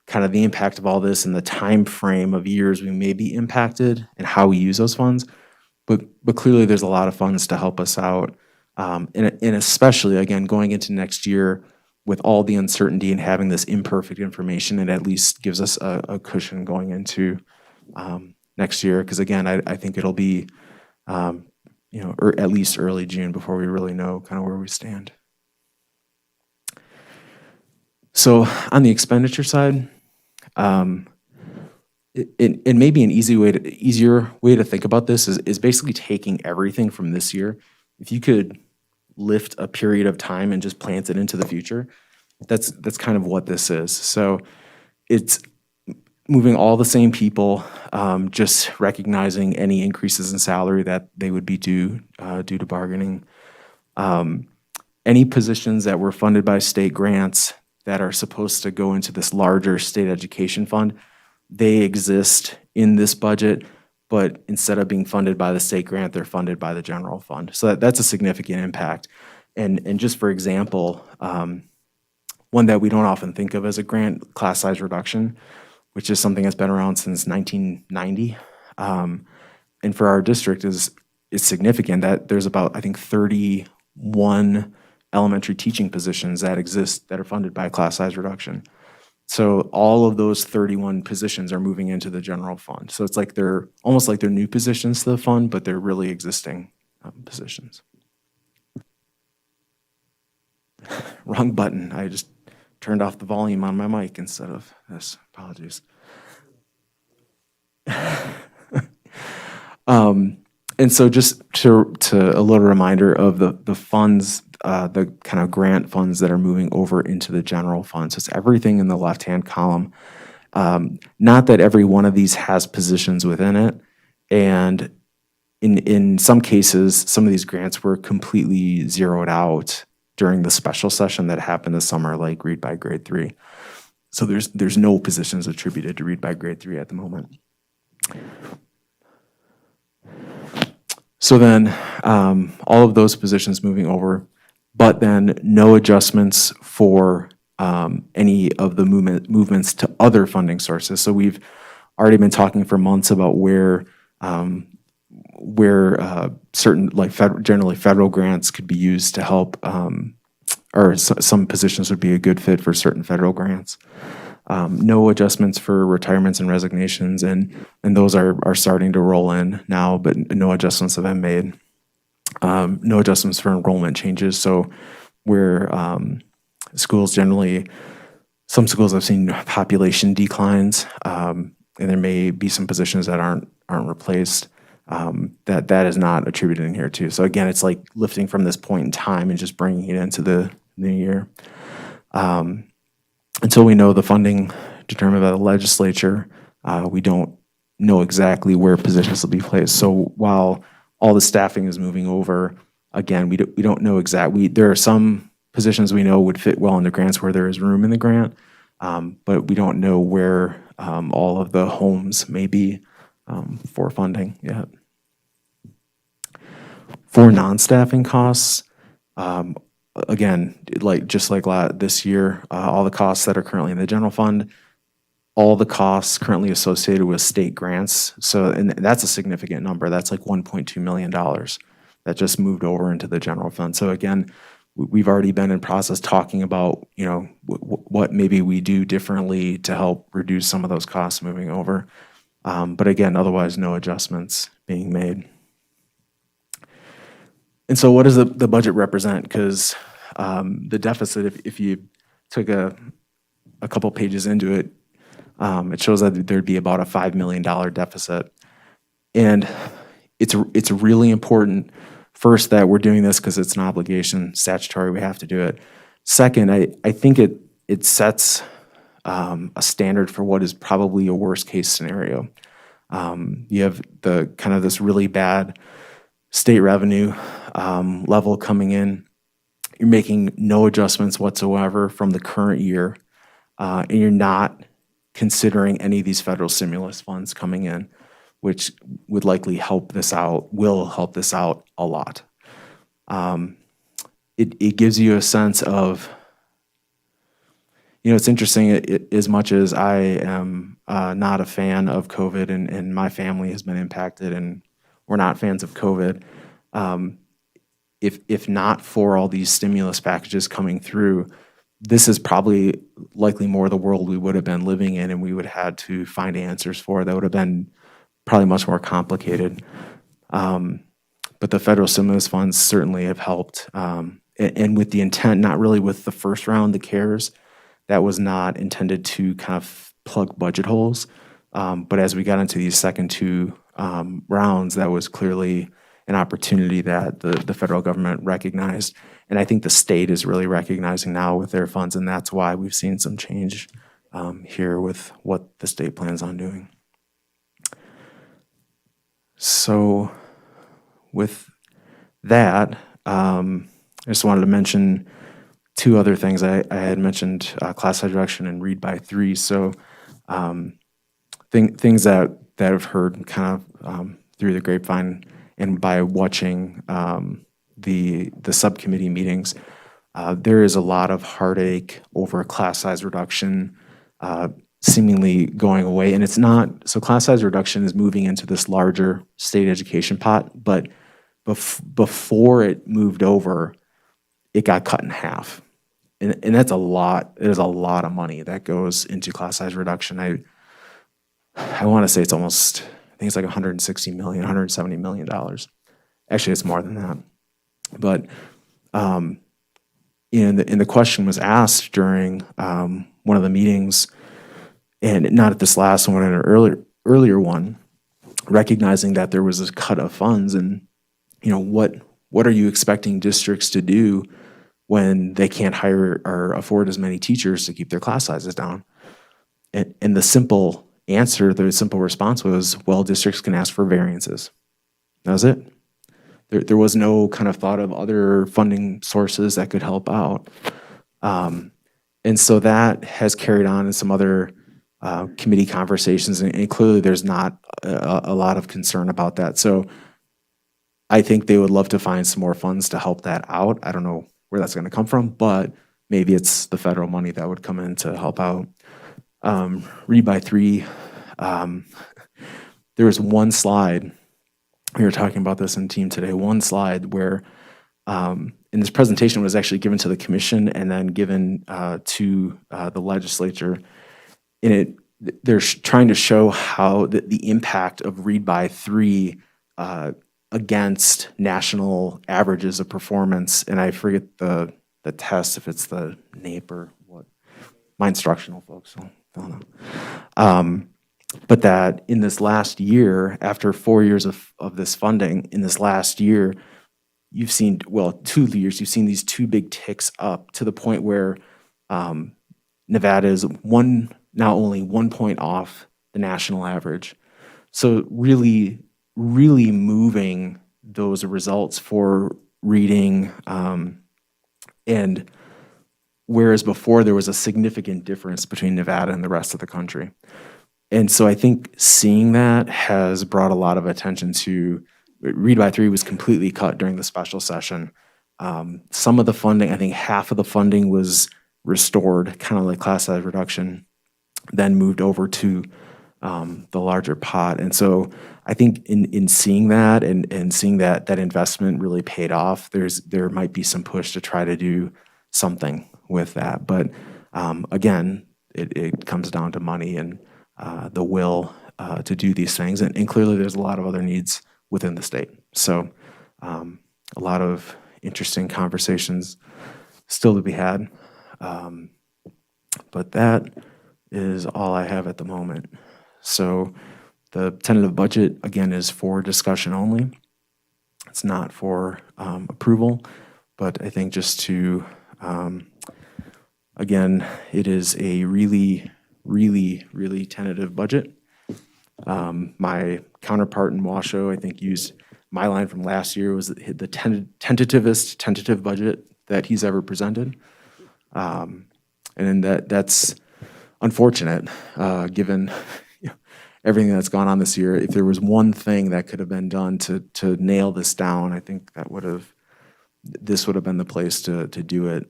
kind of the impact of all this and the time frame of years we may be impacted and how we use those funds. But clearly there's a lot of funds to help us out. And especially, again, going into next year with all the uncertainty and having this imperfect information, it at least gives us a cushion going into next year. Because again, I think it'll be, or at least early June before we really know kind of where we stand. So on the expenditure side, it may be an easier way to think about this is basically taking everything from this year. If you could lift a period of time and just plant it into the future, that's kind of what this is. So it's moving all the same people, just recognizing any increases in salary that they would be due to bargaining. Any positions that were funded by state grants that are supposed to go into this larger state education fund, they exist in this budget, but instead of being funded by the state grant, they're funded by the general fund. So that's a significant impact. And just for example, one that we don't often think of as a grant, class size reduction, which is something that's been around since 1990. And for our district is significant that there's about, I think, 31 elementary teaching positions that exist that are funded by a class size reduction. So all of those 31 positions are moving into the general fund. So it's like they're almost like they're new positions to the fund, but they're really existing positions. Wrong button. I just turned off the volume on my mic instead of this. Apologies. And so just to a little reminder of the funds, the kind of grant funds that are moving over into the general fund. So it's everything in the left-hand column. Not that every one of these has positions within it. And in some cases, some of these grants were completely zeroed out during the special session that happened this summer, like Read by Grade 3. So there's no positions attributed to Read by Grade 3 at the moment. So then all of those positions moving over, but then no adjustments for any of the movements to other funding sources. So we've already been talking for months about where certain, like generally federal grants could be used to help, or some positions would be a good fit for certain federal grants. No adjustments for retirements and resignations, and those are starting to roll in now, but no adjustments have been made. No adjustments for enrollment changes. So where schools generally, some schools have seen population declines, and there may be some positions that aren't replaced. that is not attributed in here too. So again, it's like lifting from this point in time and just bringing it into the new year. Until we know the funding determined by the legislature, we don't know exactly where positions will be placed. So while all the staffing is moving over, again, we don't know exactly. There are some positions we know would fit well into grants where there is room in the grant, but we don't know where all of the homes may be for funding yet. For non-staffing costs, again, just like this year, all the costs that are currently in the general fund, all the costs currently associated with state grants. So, and that's a significant number. That's like $1.2 million that just moved over into the general fund. So again, we've already been in process talking about, what maybe we do differently to help reduce some of those costs moving over. But again, otherwise no adjustments being made. And so what does the budget represent? Because the deficit, if you took a couple pages into it, it shows that there'd be about a $5 million deficit. And it's really important, first, that we're doing this because it's an obligation, statutory, we have to do it. Second, I think it sets a standard for what is probably a worst case scenario. You have the kind of this really bad state revenue level coming in. You're making no adjustments whatsoever from the current year, and you're not considering any of these federal stimulus funds coming in, which would likely help this out, will help this out a lot. It gives you a sense of, it's interesting, as much as I am not a fan of COVID and my family has been impacted and we're not fans of COVID, if not for all these stimulus packages coming through, this is probably likely more the world we would have been living in, and we would have had to find answers for. That would have been probably much more complicated. But the federal stimulus funds certainly have helped, and with the intent, not really with the first round, the CARES, that was not intended to kind of plug budget holes. But as we got into these second two rounds, that was clearly an opportunity that the federal government recognized. And I think the state is really recognizing now with their funds, and that's why we've seen some change here with what the state plans on doing. So with that, I just wanted to mention two other things. I had mentioned class size reduction and read by 3. So things that I've heard kind of through the grapevine and by watching the subcommittee meetings, there is a lot of heartache over class size reduction seemingly going away. And it's not, so class size reduction is moving into this larger state education pot, but before it moved over, it got cut in half. And that's a lot. It is a lot of money that goes into class size reduction. I want to say it's almost, I think it's like $160 million, $170 million. Actually, it's more than that. But and the question was asked during one of the meetings, and not at this last one, but an earlier one, recognizing that there was a cut of funds, and what are you expecting districts to do when they can't hire or afford as many teachers to keep their class sizes down? And the simple answer, the simple response was, well, districts can ask for variances. That was it. There was no kind of thought of other funding sources that could help out. And so that has carried on in some other committee conversations, and clearly there's not a lot of concern about that. So I think they would love to find some more funds to help that out. I don't know where that's going to come from, but maybe it's the federal money that would come in to help out. Read by 3. There was one slide, we were talking about this in team today, one slide where, and this presentation was actually given to the commission and then given to the legislature. And they're trying to show how the impact of Read by 3 against national averages of performance. And I forget the test, if it's the NAEP or what. My instructional folks, so I don't know. but that in this last year, after 4 years of this funding, in this last year, you've seen, well, 2 years, you've seen these two big ticks up to the point where Nevada is now only 1 point off the national average. So really, really moving those results for reading, and whereas before there was a significant difference between Nevada and the rest of the country. And so I think seeing that has brought a lot of attention to, Read by 3 was completely cut during the special session. Some of the funding, I think half of the funding was restored, kind of like class size reduction, then moved over to the larger pot. And so I think in seeing that and seeing that investment really paid off, there might be some push to try to do something with that. But again, it comes down to money and the will to do these things. And clearly there's a lot of other needs within the state. So a lot of interesting conversations still to be had. But that is all I have at the moment. So the tentative budget, again, is for discussion only. It's not for approval, but I think just to, again, it is a really, really, really tentative budget. My counterpart in Washoe, I think, used my line from last year, was the tentativest tentative budget that he's ever presented. And that's unfortunate, given everything that's gone on this year. If there was one thing that could have been done to nail this down, I think this would have been the place to do it,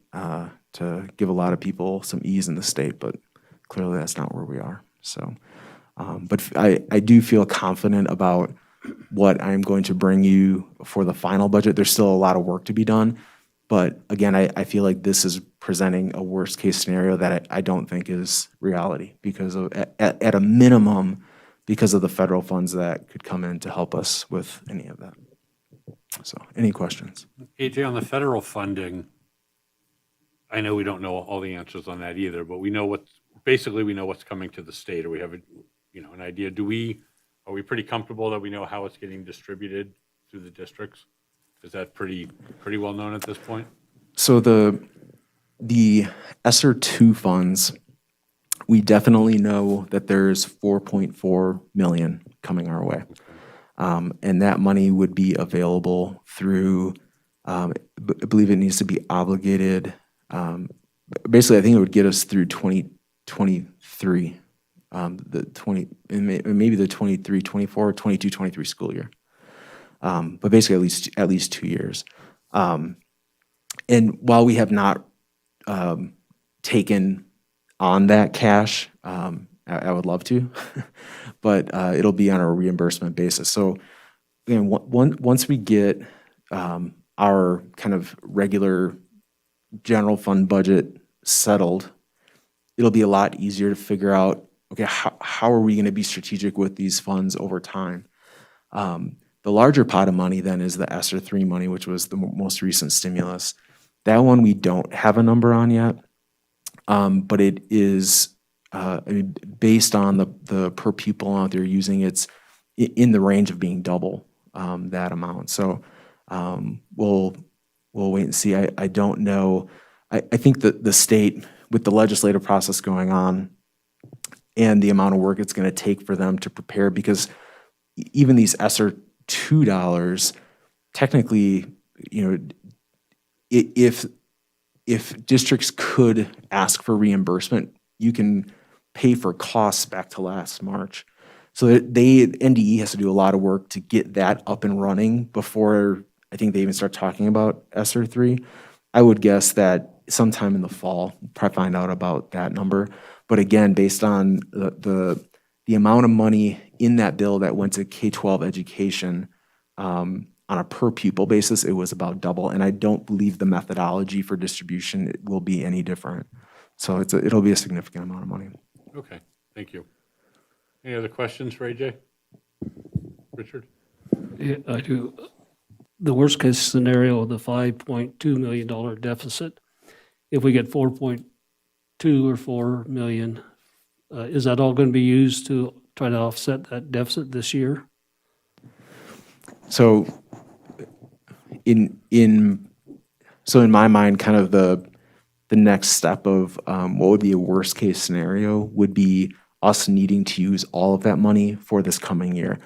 to give a lot of people some ease in the state, but clearly that's not where we are. So, but I do feel confident about what I'm going to bring you for the final budget. There's still a lot of work to be done, but again, I feel like this is presenting a worst case scenario that I don't think is reality, because of, at a minimum, because of the federal funds that could come in to help us with any of that. So, any questions? AJ, on the federal funding, I know we don't know all the answers on that either, but we know we know what's coming to the state, or we have an idea. Are we pretty comfortable that we know how it's getting distributed through the districts? Is that pretty well known at this point? So the ESSER 2 funds, we definitely know that there's 4.4 million coming our way. And that money would be available through, I believe it needs to be obligated. Basically, I think it would get us through 2023, maybe the 23, 24, 22, 23 school year. But basically at least 2 years. And while we have not taken on that cash, I would love to, but it'll be on a reimbursement basis. So again, once we get our kind of regular general fund budget settled, it'll be a lot easier to figure out, okay, how are we going to be strategic with these funds over time? The larger pot of money then is the ESSER 3 money, which was the most recent stimulus. That one we don't have a number on yet, but it is based on the per pupil amount they're using, it's in the range of being double that amount. So we'll wait and see. I don't know. I think that the state, with the legislative process going on and the amount of work it's going to take for them to prepare, because even these ESSER $2, technically, if districts could ask for reimbursement, you can pay for costs back to last March. So NDE has to do a lot of work to get that up and running before I think they even start talking about ESSER 3. I would guess that sometime in the fall, we'll probably find out about that number. But again, based on the amount of money in that bill that went to K-12 education, on a per pupil basis, it was about double. And I don't believe the methodology for distribution will be any different. So it'll be a significant amount of money. Okay, thank you. Any other questions for AJ? Richard? Yeah, I do. The worst case scenario, the $5.2 million deficit, if we get 4.2 or 4 million, is that all going to be used to try to offset that deficit this year? So in my mind, kind of the next step of what would be a worst case scenario would be us needing to use all of that money for this coming year.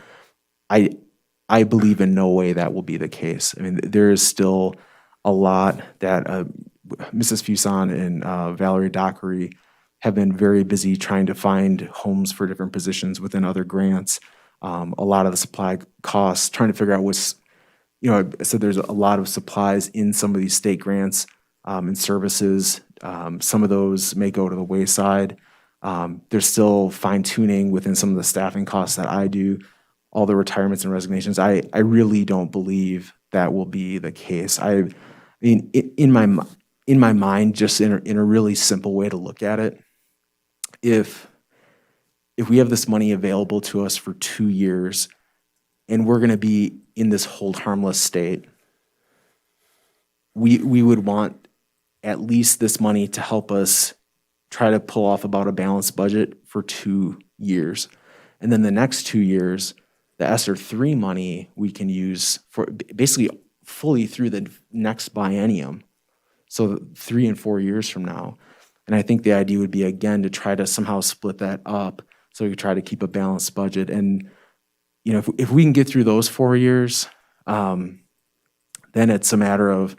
I believe in no way that will be the case. I mean, there is still a lot that Mrs. Fuson and Valerie Dockery have been very busy trying to find homes for different positions within other grants. A lot of the supply costs, trying to figure out what's, so there's a lot of supplies in some of these state grants and services. Some of those may go to the wayside. There's still fine tuning within some of the staffing costs that I do, all the retirements and resignations. I really don't believe that will be the case. I mean, in my mind, just in a really simple way to look at it, if we have this money available to us for 2 years and we're going to be in this hold harmless state, we would want at least this money to help us try to pull off about a balanced budget for 2 years. And then the next 2 years, the ESSER 3 money we can use for basically fully through the next biennium. So 3 and 4 years from now. And I think the idea would be, again, to try to somehow split that up so we could try to keep a balanced budget. And, if we can get through those 4 years, then it's a matter of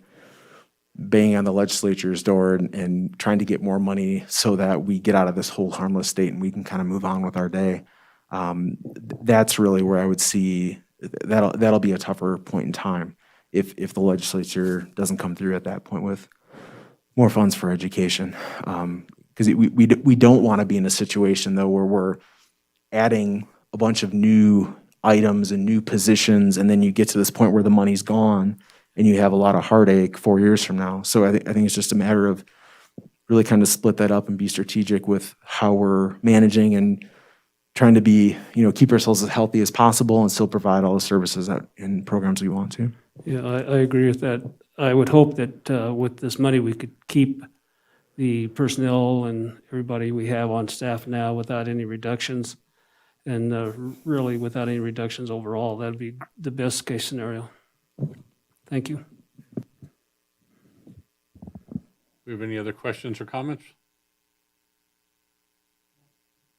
banging on the legislature's door and trying to get more money so that we get out of this whole harmless state and we can kind of move on with our day. That's really where I would see that'll be a tougher point in time if the legislature doesn't come through at that point with more funds for education. Because we don't want to be in a situation, though, where we're adding a bunch of new items and new positions, and then you get to this point where the money's gone and you have a lot of heartache 4 years from now. So I think it's just a matter of really kind of split that up and be strategic with how we're managing and trying to be, keep ourselves as healthy as possible and still provide all the services and programs we want to. Yeah, I agree with that. I would hope that with this money, we could keep the personnel and everybody we have on staff now without any reductions, and really without any reductions overall. That'd be the best case scenario. Thank you. We have any other questions or comments?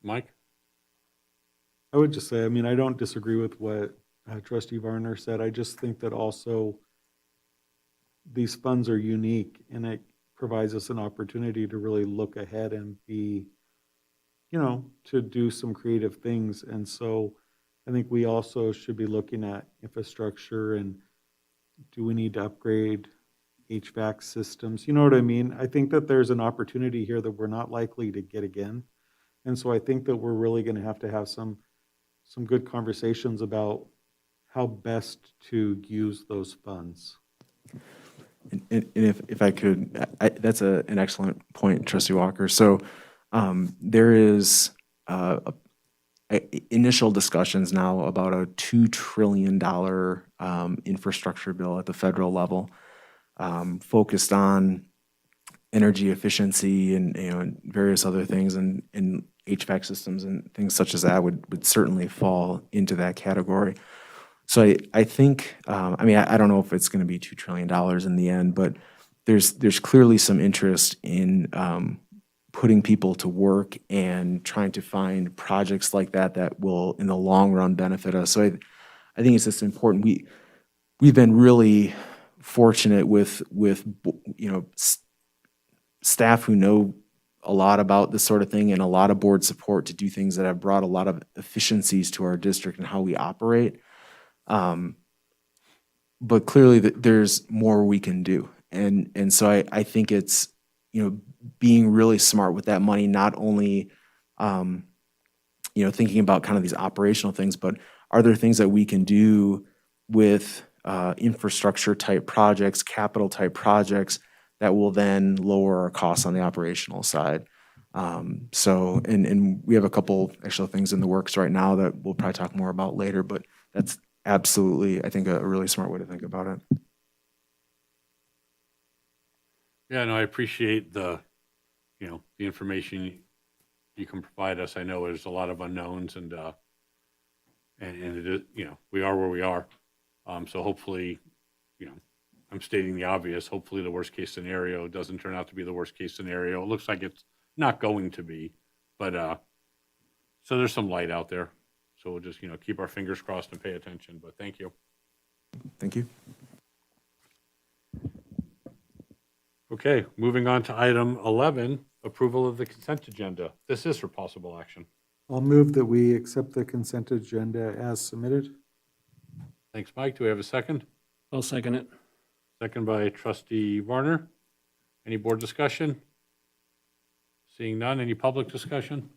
Mike? I would just say, I don't disagree with what Trustee Varner said. I just think that also these funds are unique, and it provides us an opportunity to really look ahead and be, to do some creative things. And so I think we also should be looking at infrastructure and do we need to upgrade HVAC systems? You know what I mean? I think that there's an opportunity here that we're not likely to get again. And so I think that we're really going to have some good conversations about how best to use those funds. And if I could, that's an excellent point, Trustee Walker. So there is initial discussions now about a $2 trillion infrastructure bill at the federal level, focused on energy efficiency and various other things, and HVAC systems and things such as that would certainly fall into that category. So I think, I don't know if it's going to be $2 trillion in the end, but there's clearly some interest in putting people to work and trying to find projects like that will, in the long run, benefit us. So I think it's just important. We've been really fortunate with staff who know a lot about this sort of thing and a lot of board support to do things that have brought a lot of efficiencies to our district and how we operate. But clearly there's more we can do. And so I think it's, being really smart with that money, not only, thinking about kind of these operational things, but are there things that we can do with infrastructure type projects, capital type projects that will then lower our costs on the operational side. So we have a couple actual things in the works right now that we'll probably talk more about later, but that's absolutely, I think, a really smart way to think about it. Yeah, no, I appreciate the information you can provide us. I know there's a lot of unknowns and it is, we are where we are. So hopefully, I'm stating the obvious. Hopefully the worst case scenario doesn't turn out to be the worst case scenario. It looks like it's not going to be, but, so there's some light out there. So we'll just, keep our fingers crossed and pay attention, but thank you. Thank you. Okay, moving on to item 11, approval of the consent agenda. This is for possible action. I'll move that we accept the consent agenda as submitted. Thanks, Mike. Do we have a second? I'll second it. Second by trustee Varner. Any board discussion? Seeing none, any public discussion?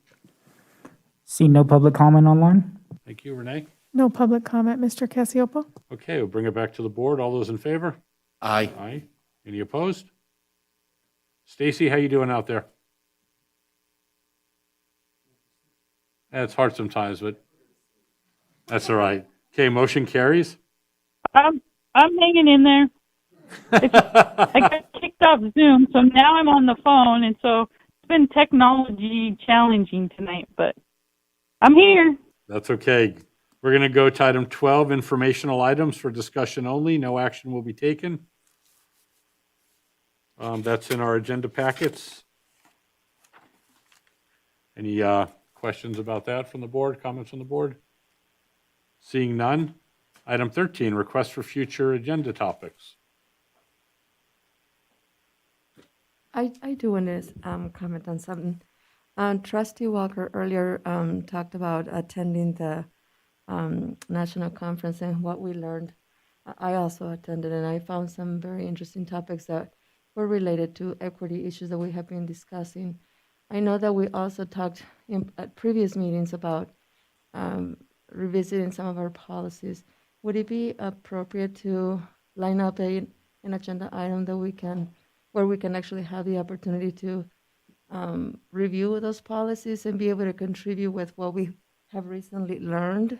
See no public comment online? Thank you, Renee. No public comment, Mr. Cassiopo. Okay, we'll bring it back to the board. All those in favor? Aye. Aye. Any opposed? Stacy, how you doing out there? It's hard sometimes, but that's all right. Okay, motion carries. I'm hanging in there. I got kicked off Zoom, so now I'm on the phone, and so it's been technology challenging tonight, but I'm here. That's okay. We're going to go to item 12, informational items for discussion only. No action will be taken. That's in our agenda packets. Any questions about that from the board, comments from the board? Seeing none. Item 13, request for future agenda topics. I do want to comment on something. Trustee Walker earlier talked about attending the national conference and what we learned. I also attended, and I found some very interesting topics that were related to equity issues that we have been discussing. I know that we also talked at previous meetings about revisiting some of our policies. Would it be appropriate to line up an agenda item that where we can actually have the opportunity to review those policies and be able to contribute with what we have recently learned?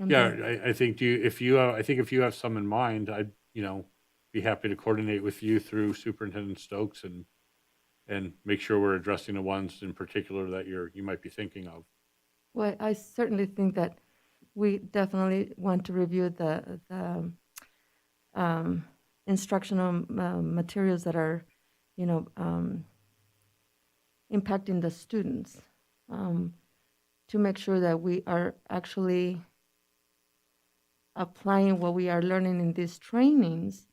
Yeah, I think if you have some in mind, I'd be happy to coordinate with you through Superintendent Stokes and make sure we're addressing the ones in particular that you might be thinking of. Well, I certainly think that we definitely want to review the instructional materials that are, impacting the students, to make sure that we are actually applying what we are learning in these trainings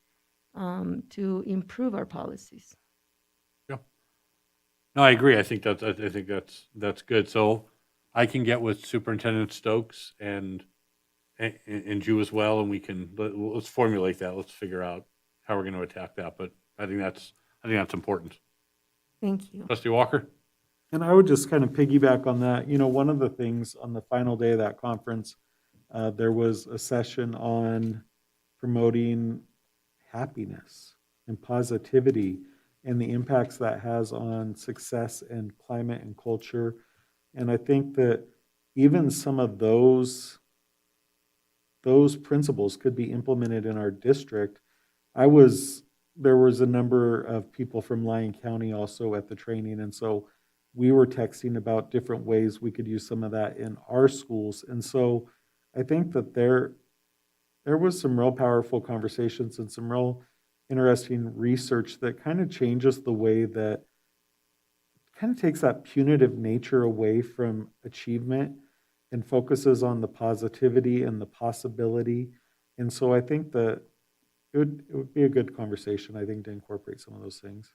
to improve our policies. Yeah. No, I agree. I think that's good. So I can get with Superintendent Stokes and you as well, and let's formulate that. Let's figure out how we're going to attack that. But I think that's important. Thank you. Trustee Walker? And I would just kind of piggyback on that. One of the things on the final day of that conference, there was a session on promoting happiness and positivity and the impacts that has on success and climate and culture. And I think that even some of those principles could be implemented in our district. There was a number of people from Lyon County also at the training, and so we were texting about different ways we could use some of that in our schools. And so I think that there was some real powerful conversations and some real interesting research that kind of changes the way that kind of takes that punitive nature away from achievement and focuses on the positivity and the possibility. And so I think that it would be a good conversation, I think, to incorporate some of those things.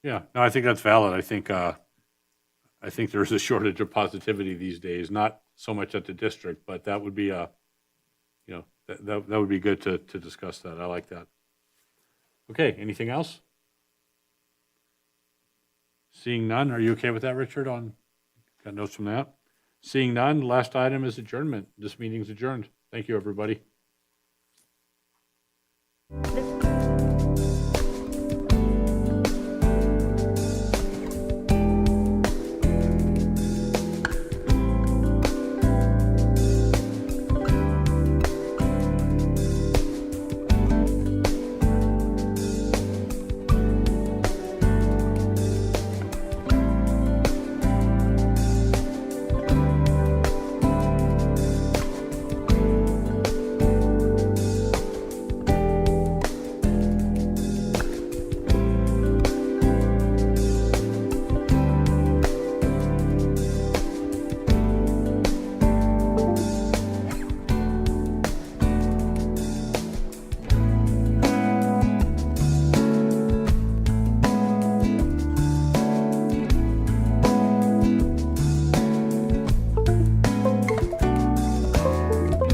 Yeah, no, I think that's valid. I think there's a shortage of positivity these days, not so much at the district, but that would be that would be good to discuss that. I like that. Okay, anything else? Seeing none, are you okay with that, Richard? Got notes from that? Seeing none, last item is adjournment. This meeting's adjourned. Thank you, everybody.